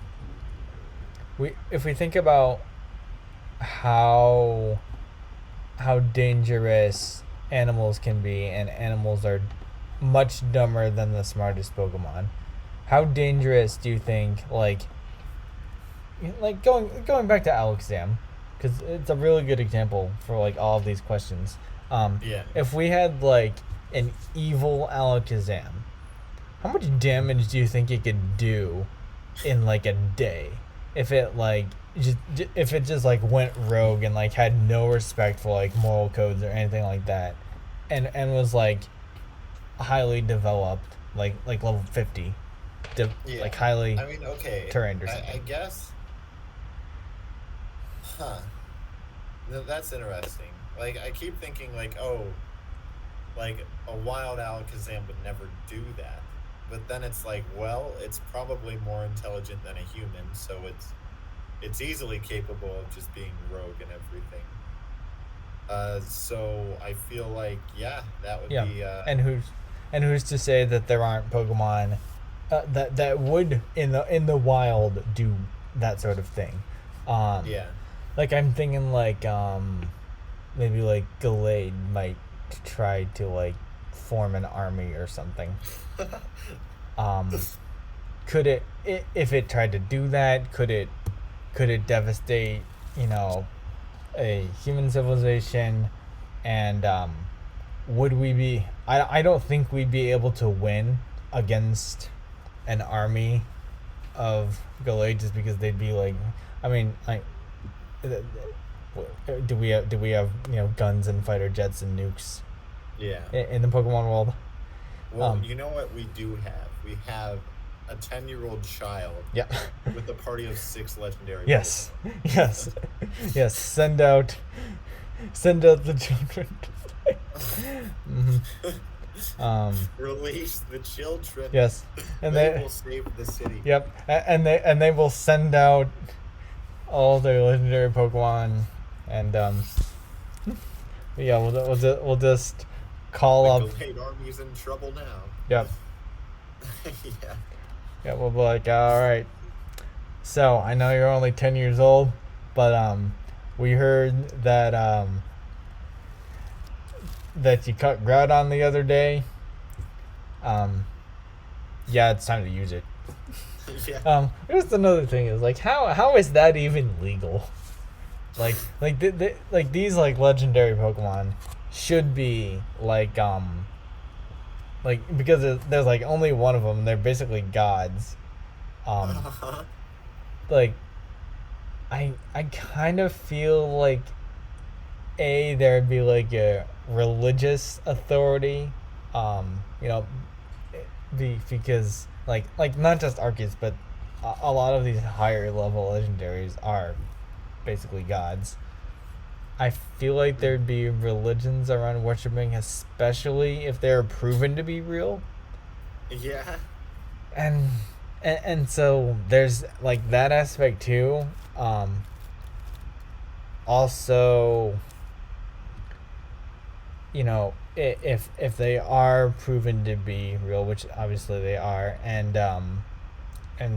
Speaker 1: if we think about how dangerous animals can be, and animals are much dumber than the smartest Pokemon, how dangerous do you think, going back to Alakazam, because it's a really good example for like all of these questions.
Speaker 2: Yeah.
Speaker 1: If we had like an evil Alakazam, how much damage do you think it could do in like a day? If it like just like went rogue and like had no respect for like moral codes or anything like that, and was like highly developed, like level 50,
Speaker 2: Yeah.
Speaker 1: like highly
Speaker 2: I mean, okay.
Speaker 1: trained or
Speaker 2: I
Speaker 1: something.
Speaker 2: guess. Huh. That's interesting. Like, I keep thinking, like, oh, like a wild Alakazam would never do that. But then it's like, well, it's probably more intelligent than a human, so it's easily capable of just being rogue and everything. So I feel like, yeah, that would
Speaker 1: Yeah,
Speaker 2: be
Speaker 1: and who's to say that there aren't Pokemon that would in the wild do that sort of thing?
Speaker 2: yeah.
Speaker 1: Like I'm thinking like maybe like Gallade might try to like form an army or something. Um, could if it tried to do that? Could it devastate, you know, a human civilization? And would we be? I don't think we'd be able to win against an army of Gallade, just because they'd be like, I mean, like, do we have guns and fighter jets and nukes
Speaker 2: Yeah.
Speaker 1: in the Pokemon world?
Speaker 2: Well, you know what we do have? We have a 10-year-old child
Speaker 1: Yeah.
Speaker 2: with a party of 6 legendary
Speaker 1: Yes.
Speaker 2: Pokemon.
Speaker 1: Yes. Yes. Send out the children.
Speaker 2: Release the children.
Speaker 1: Yes. And
Speaker 2: they will save the city.
Speaker 1: Yep. And they will send out all their legendary Pokemon, and yeah, we'll just call
Speaker 2: The
Speaker 1: up.
Speaker 2: Gallade army's in trouble now.
Speaker 1: Yep.
Speaker 2: Yeah.
Speaker 1: Yeah, we'll be like, all right. So I know you're only 10 years old, but we heard that you cut Groudon the other day. Yeah, it's time to use it.
Speaker 2: Yeah.
Speaker 1: Here's another thing is like, how is that even legal? Like these like legendary Pokemon should be like because there's like only one of them, and they're basically gods. Like I kind of feel like there'd be like a religious authority, you know, because like not just Arceus, but a lot of these higher level legendaries are basically gods. I feel like there'd be religions around worshiping, especially if they're proven to be real.
Speaker 2: Yeah.
Speaker 1: And so there's like that aspect too. Also, if they are proven to be real, which obviously they are, and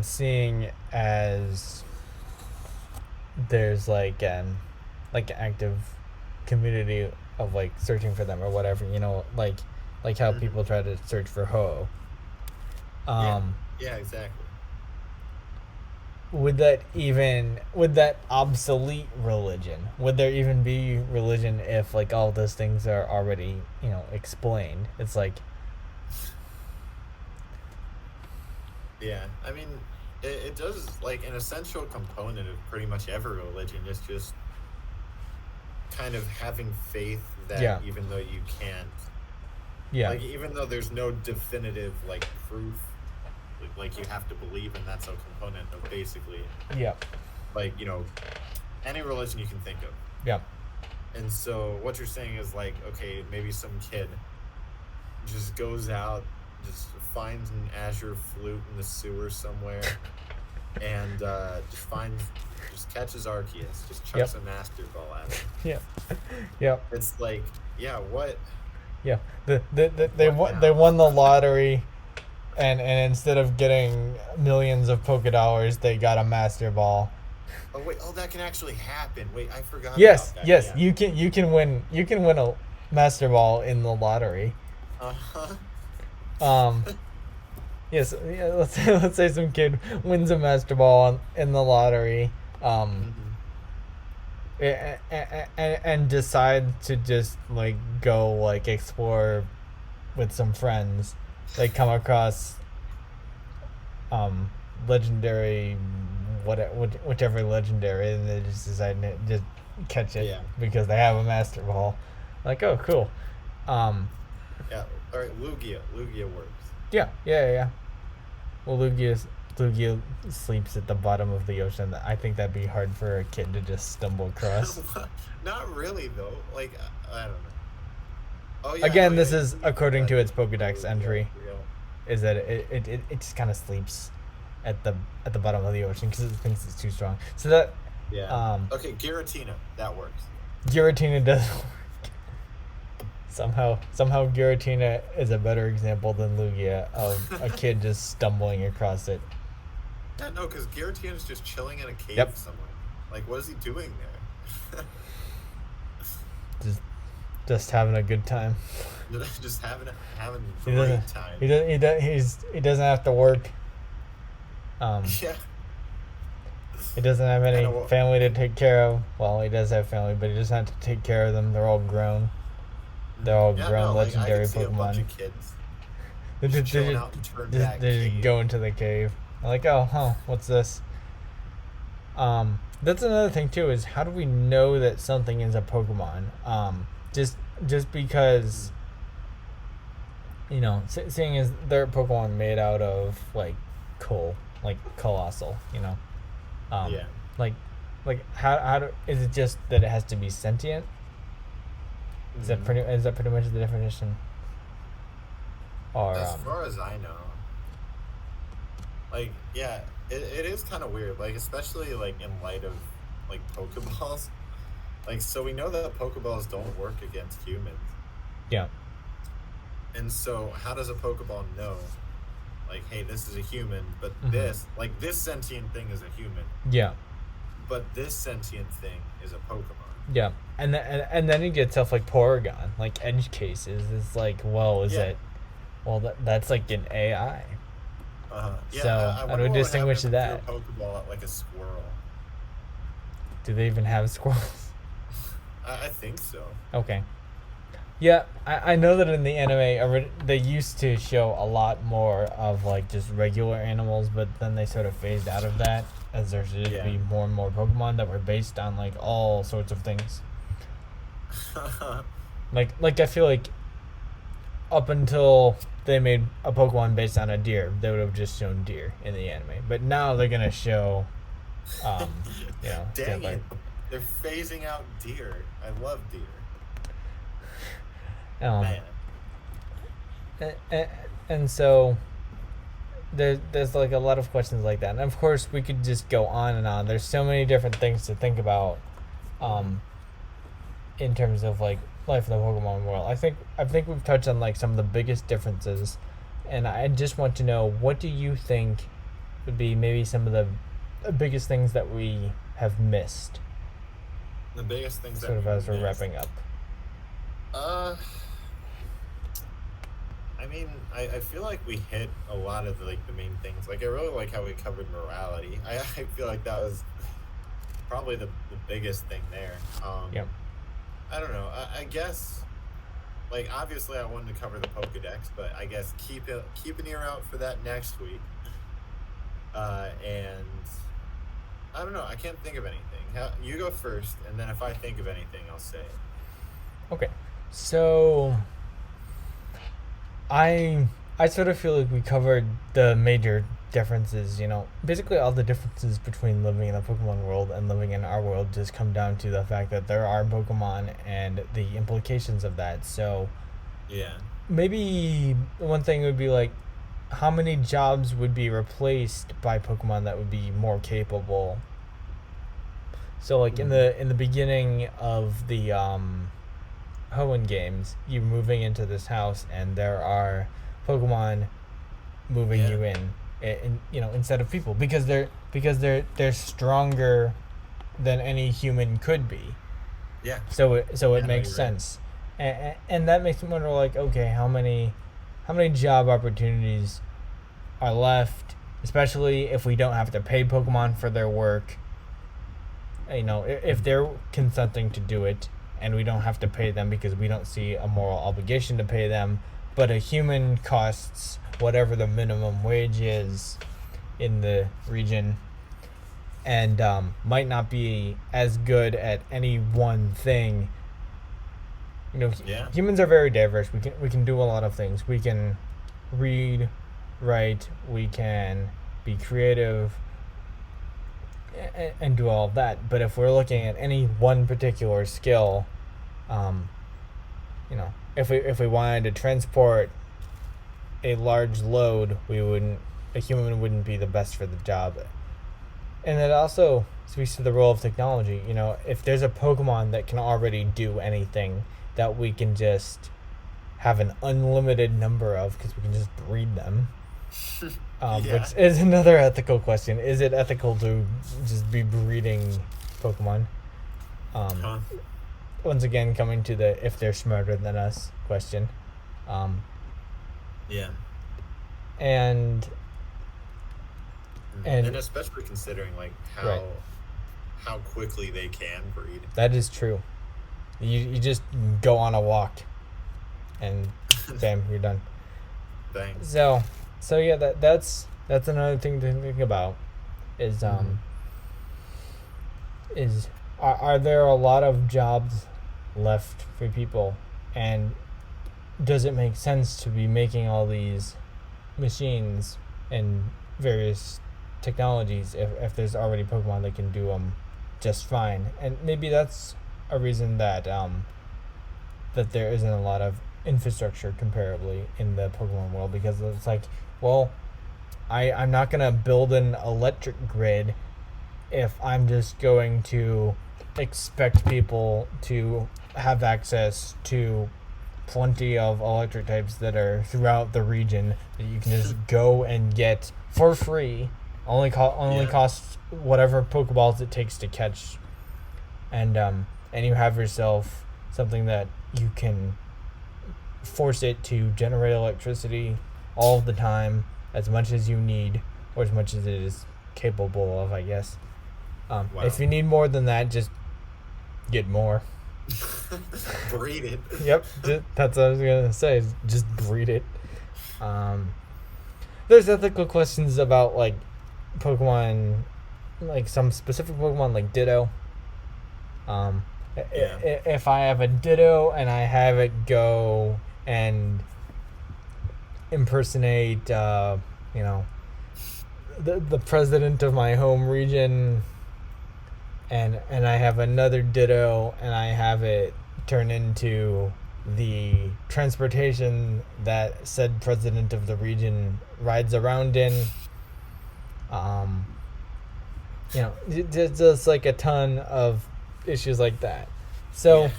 Speaker 1: seeing as there's like an active community of like searching for them or whatever, like how people try to search for Ho.
Speaker 2: Yeah, exactly.
Speaker 1: Would that obsolete religion? Would there even be religion if like all those things are already, explained? It's like,
Speaker 2: yeah, I mean, it does, like, an essential component of pretty much every religion is just kind of having faith that even though you can't, like, even though there's no definitive, like, proof, like you have to believe, and that's a component of basically, like, any religion you can think of.
Speaker 1: Yeah.
Speaker 2: And so what you're saying is like, okay, maybe some kid just goes out, just finds an azure flute in the sewer somewhere, and just just catches Arceus, just
Speaker 1: Yep.
Speaker 2: chucks a Master Ball at him.
Speaker 1: Yep. Yep.
Speaker 2: It's like, yeah, what?
Speaker 1: Yeah.
Speaker 2: What
Speaker 1: They
Speaker 2: now?
Speaker 1: won the lottery, and instead of getting millions of Poké Dollars, they got a Master Ball.
Speaker 2: Oh wait, oh that can actually happen. Wait, I forgot
Speaker 1: Yes,
Speaker 2: about that.
Speaker 1: yes,
Speaker 2: Yeah.
Speaker 1: you can win a Master Ball in the lottery.
Speaker 2: Uh-huh.
Speaker 1: Um, yes, yeah, let's say some kid wins a Master Ball in the lottery.
Speaker 2: Mm-hmm.
Speaker 1: And decide to just like go like explore with some friends. They come across legendary whichever legendary, and they just decide to just catch it
Speaker 2: Yeah.
Speaker 1: because they have a Master Ball. Like, oh, cool. Um,
Speaker 2: Yeah. All right, Lugia. Lugia works.
Speaker 1: yeah. Well, Lugia sleeps at the bottom of the ocean. I think that'd be hard for a kid to just stumble across.
Speaker 2: Not really though. Like I don't know. Oh yeah.
Speaker 1: Again,
Speaker 2: Oh,
Speaker 1: this
Speaker 2: yeah,
Speaker 1: is
Speaker 2: you
Speaker 1: according
Speaker 2: let
Speaker 1: to its
Speaker 2: it go,
Speaker 1: Pokedex entry.
Speaker 2: yeah.
Speaker 1: Is that it just kind of sleeps at the bottom of the ocean because it thinks it's too strong. So that
Speaker 2: Yeah. Okay, Giratina. That works.
Speaker 1: Giratina does work. Somehow Giratina is a better example than Lugia of a kid just stumbling across it.
Speaker 2: Yeah, no, because Giratina's just chilling in a cave
Speaker 1: Yep.
Speaker 2: somewhere. Like, what is he doing there?
Speaker 1: Just having a good time.
Speaker 2: Just having
Speaker 1: He
Speaker 2: great
Speaker 1: doesn't
Speaker 2: time.
Speaker 1: he doesn't have to work.
Speaker 2: Yeah.
Speaker 1: He doesn't have any
Speaker 2: Kinda what-
Speaker 1: family to take care of. Well, he does have family, but he doesn't have to take care of them. They're all grown. They're all
Speaker 2: Yeah,
Speaker 1: grown
Speaker 2: no, like, I
Speaker 1: legendary
Speaker 2: can see a bunch
Speaker 1: Pokemon.
Speaker 2: of kids
Speaker 1: They
Speaker 2: just
Speaker 1: just,
Speaker 2: chilling out in Turnback
Speaker 1: they just
Speaker 2: Cave.
Speaker 1: go into the cave. I'm like, oh, huh, what's this? That's another thing too. Is how do we know that something is a Pokemon? Just because, you know, seeing as they're a Pokemon made out of like coal, like colossal, you know.
Speaker 2: Yeah.
Speaker 1: Like how do, is it just that it has to be sentient? Is that pretty much the definition? Or
Speaker 2: As far as I know, like, yeah, it is kind of weird. Like, especially like in light of like Pokeballs. Like, so we know that Pokeballs don't work against humans,
Speaker 1: yeah,
Speaker 2: and so how does a Pokeball know? Like, hey, this is a human, but
Speaker 1: Mhm.
Speaker 2: this sentient thing is a human,
Speaker 1: yeah,
Speaker 2: but this sentient thing is a Pokemon.
Speaker 1: yeah. And then you get stuff like Porygon, like edge cases. It's like, well, is
Speaker 2: Yeah.
Speaker 1: it? Well, that's like an AI.
Speaker 2: Yeah,
Speaker 1: So,
Speaker 2: I
Speaker 1: how do
Speaker 2: wonder
Speaker 1: we
Speaker 2: what would
Speaker 1: distinguish
Speaker 2: happen if
Speaker 1: that?
Speaker 2: you threw a Pokeball at like a squirrel.
Speaker 1: Do they even have squirrels?
Speaker 2: I think so.
Speaker 1: Okay. Yeah, I know that in the anime they used to show a lot more of like just regular animals, but then they sort of phased out of that as there should
Speaker 2: Yeah.
Speaker 1: be more and more Pokemon that were based on like all sorts of things. Like I feel like up until they made a Pokemon based on a deer, they would have just shown deer in the anime. But now they're gonna show, you know,
Speaker 2: Dang
Speaker 1: like,
Speaker 2: it. They're phasing out deer. I love deer. Man.
Speaker 1: and so there's like a lot of questions like that, and of course we could just go on and on. There's so many different things to think about, in terms of like life in the Pokemon world. I think we've touched on like some of the biggest differences, and I just want to know, what do you think would be maybe some of the biggest things that we have missed,
Speaker 2: The biggest things
Speaker 1: sort
Speaker 2: that
Speaker 1: of as we're wrapping up.
Speaker 2: I mean, I feel like we hit a lot of the main things. Like, I really like how we covered morality. I feel like that was probably the biggest thing there.
Speaker 1: Yep.
Speaker 2: I don't know. I guess, like, obviously I wanted to cover the Pokedex, but I guess keep an ear out for that next week. And I don't know. I can't think of anything. You go first, and then if I think of anything, I'll say it.
Speaker 1: Okay, so I sort of feel like we covered the major differences. You know, basically all the differences between living in the Pokemon world and living in our world just come down to the fact that there are Pokemon and the implications of that. So
Speaker 2: Yeah.
Speaker 1: maybe one thing would be like, how many jobs would be replaced by Pokemon that would be more capable So like in
Speaker 2: Mhm.
Speaker 1: the beginning of the Hoenn games, you're moving into this house and there are Pokemon moving
Speaker 2: Yeah.
Speaker 1: you in instead of people because they're stronger than any human could be.
Speaker 2: Yeah.
Speaker 1: So it
Speaker 2: Yeah. No,
Speaker 1: makes
Speaker 2: you're right.
Speaker 1: sense, and that makes me wonder like okay how many job opportunities are left, especially if we don't have to pay Pokemon for their work. If
Speaker 2: Mhm.
Speaker 1: they're consenting to do it and we don't have to pay them because we don't see a moral obligation to pay them, but a human costs whatever the minimum wage is in the region and might not be as good at any one thing.
Speaker 2: Yeah.
Speaker 1: Humans are very diverse. We can do a lot of things. We can read, write, we can be creative, and do all of that. But if we're looking at any one particular skill, um, if we wanted to transport a large load, we wouldn't. A human wouldn't be the best for the job. And it also speaks to the role of technology. If there's a Pokemon that can already do anything that we can just have an unlimited number of because we can just breed them,
Speaker 2: Yeah.
Speaker 1: which is another ethical question. Is it ethical to just be breeding Pokemon? Um,
Speaker 2: Huh.
Speaker 1: Once again, coming to the if they're smarter than us question. Um,
Speaker 2: Yeah.
Speaker 1: and
Speaker 2: And
Speaker 1: and
Speaker 2: especially considering like
Speaker 1: right,
Speaker 2: how quickly they can breed.
Speaker 1: that is true. You just go on a walk and bam, you're done.
Speaker 2: Dang.
Speaker 1: So yeah, that's another thing to think about is
Speaker 2: Mm-hmm.
Speaker 1: is are there a lot of jobs left for people, and does it make sense to be making all these machines and various technologies if there's already Pokemon that can do them just fine? And maybe that's a reason that there isn't a lot of infrastructure comparably in the Pokemon world because it's like, well, I'm not gonna build an electric grid if I'm just going to expect people to have access to plenty of electric types that are throughout the region that you can just go and get for free. Only
Speaker 2: Yeah.
Speaker 1: costs whatever Pokeballs it takes to catch, and you have yourself something that you can force it to generate electricity all the time, as much as you need, or as much as it is capable of, I guess. If
Speaker 2: Wow.
Speaker 1: you need more than that, just get more.
Speaker 2: Breed it.
Speaker 1: Yep, that's what I was gonna say. Just breed it. Um, there's ethical questions about like Pokemon, like some specific Pokemon, like Ditto. Um,
Speaker 2: Yeah.
Speaker 1: if I have a Ditto and I have it go and impersonate, you know, the president of my home region, and I have another Ditto and I have it turn into the transportation that said president of the region rides around in. Um, there's just like a ton of issues like that.
Speaker 2: Yeah.
Speaker 1: So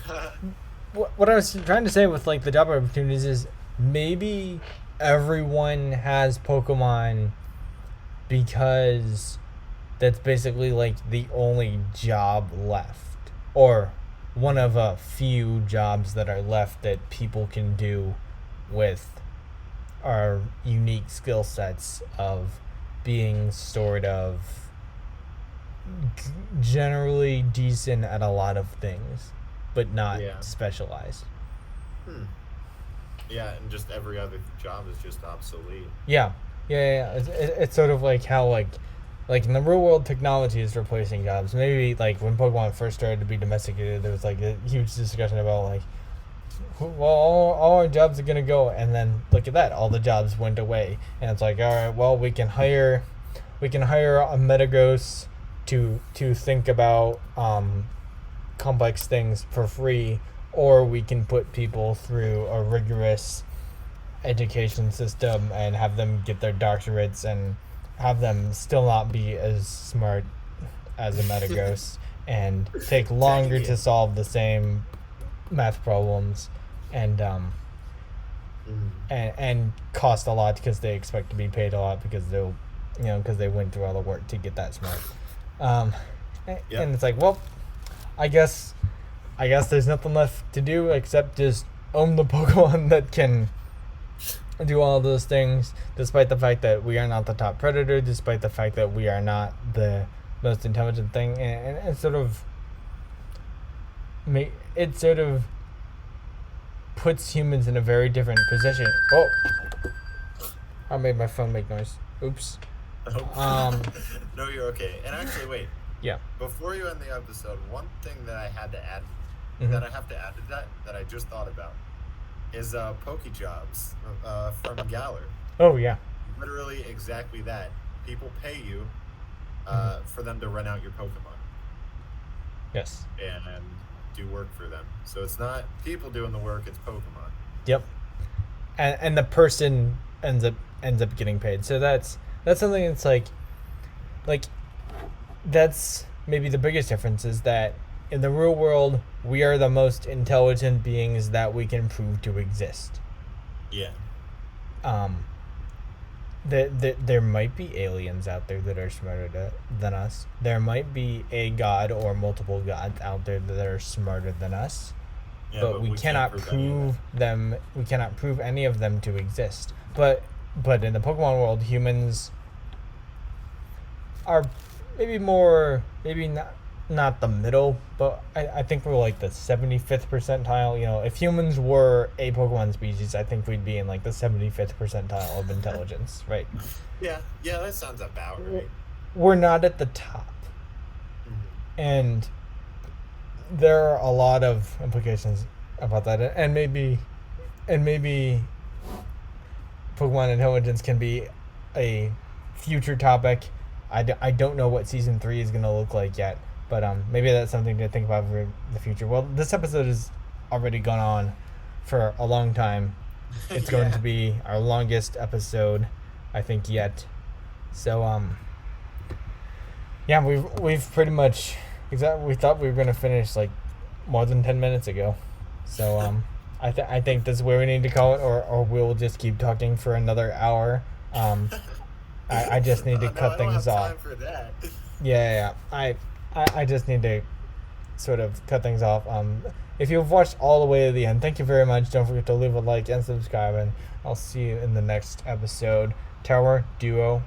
Speaker 1: what I was trying to say with like the job opportunities is maybe everyone has Pokemon because that's basically like the only job left, or one of a few jobs that are left that people can do with our unique skill sets of being sort of generally decent at a lot of things, but not
Speaker 2: Yeah.
Speaker 1: specialized.
Speaker 2: Hmm. Yeah, and just every other job is just obsolete.
Speaker 1: Yeah, yeah. It's sort of like how like in the real world, technology is replacing jobs. Maybe like when Pokemon first started to be domesticated, there was like a huge discussion about like, well, all our jobs are gonna go, and then look at that, all the jobs went away, and it's like, all right, well, we can hire a Metagross to think about complex things for free, or we can put people through a rigorous education system and have them get their doctorates and have them still not be as smart as a Metagross and take
Speaker 2: Dang
Speaker 1: longer to
Speaker 2: it.
Speaker 1: solve the same math problems, and
Speaker 2: Mm.
Speaker 1: and cost a lot because they expect to be paid a lot because they'll, because they went through all the work to get that smart. Um,
Speaker 2: Yep.
Speaker 1: and it's like, well, I guess there's nothing left to do except just own the Pokemon that can do all those things, despite the fact that we are not the top predator, despite the fact that we are not the most intelligent thing, and it sort of puts humans in a very different position. Oh, I made my phone make noise. Oops.
Speaker 2: Oh.
Speaker 1: Um,
Speaker 2: No, you're okay. And actually, wait.
Speaker 1: yeah.
Speaker 2: Before you end the episode, one thing that I had to add,
Speaker 1: Mm-hmm.
Speaker 2: that I have to add to that I just thought about, is Pokejobs from Galar.
Speaker 1: Oh yeah.
Speaker 2: Literally exactly that. People pay you
Speaker 1: Mm-hmm.
Speaker 2: for them to rent out your Pokemon
Speaker 1: Yes.
Speaker 2: and do work for them. So it's not people doing the work; it's Pokemon.
Speaker 1: Yep. And the person ends up getting paid. So that's something that's like that's maybe the biggest difference is that in the real world we are the most intelligent beings that we can prove to exist.
Speaker 2: Yeah.
Speaker 1: Um, there might be aliens out there that are smarter than us. There might be a god or multiple gods out there that are smarter than us,
Speaker 2: Yeah,
Speaker 1: but
Speaker 2: but
Speaker 1: we
Speaker 2: we can't
Speaker 1: cannot
Speaker 2: prove any of that.
Speaker 1: prove them. We cannot prove any of them to exist. But in the Pokemon world, humans are maybe more, maybe not the middle, but I think we're like the 75th percentile. If humans were a Pokemon species, I think we'd be in like the 75th percentile of intelligence, right?
Speaker 2: Yeah, yeah, that sounds about right.
Speaker 1: We're not at the top,
Speaker 2: Mm-hmm.
Speaker 1: and there are a lot of implications about that, and maybe Pokemon intelligence can be a future topic. I don't know what season 3 is going to look like yet, but maybe that's something to think about for the future. Well, this episode has already gone on for a long time. It's going to
Speaker 2: Yeah.
Speaker 1: be our longest episode, I think, yet. So yeah, we've pretty much we thought we were going to finish like more than 10 minutes ago. So I think this is where we need to call it, or we'll just keep talking for another hour. I just need to
Speaker 2: Oh, no,
Speaker 1: cut
Speaker 2: I don't
Speaker 1: things
Speaker 2: have
Speaker 1: off.
Speaker 2: time for that.
Speaker 1: Yeah. I just need to sort of cut things off. If you've watched all the way to the end, thank you very much. Don't forget to leave a like and subscribe, and I'll see you in the next episode. Tower Duo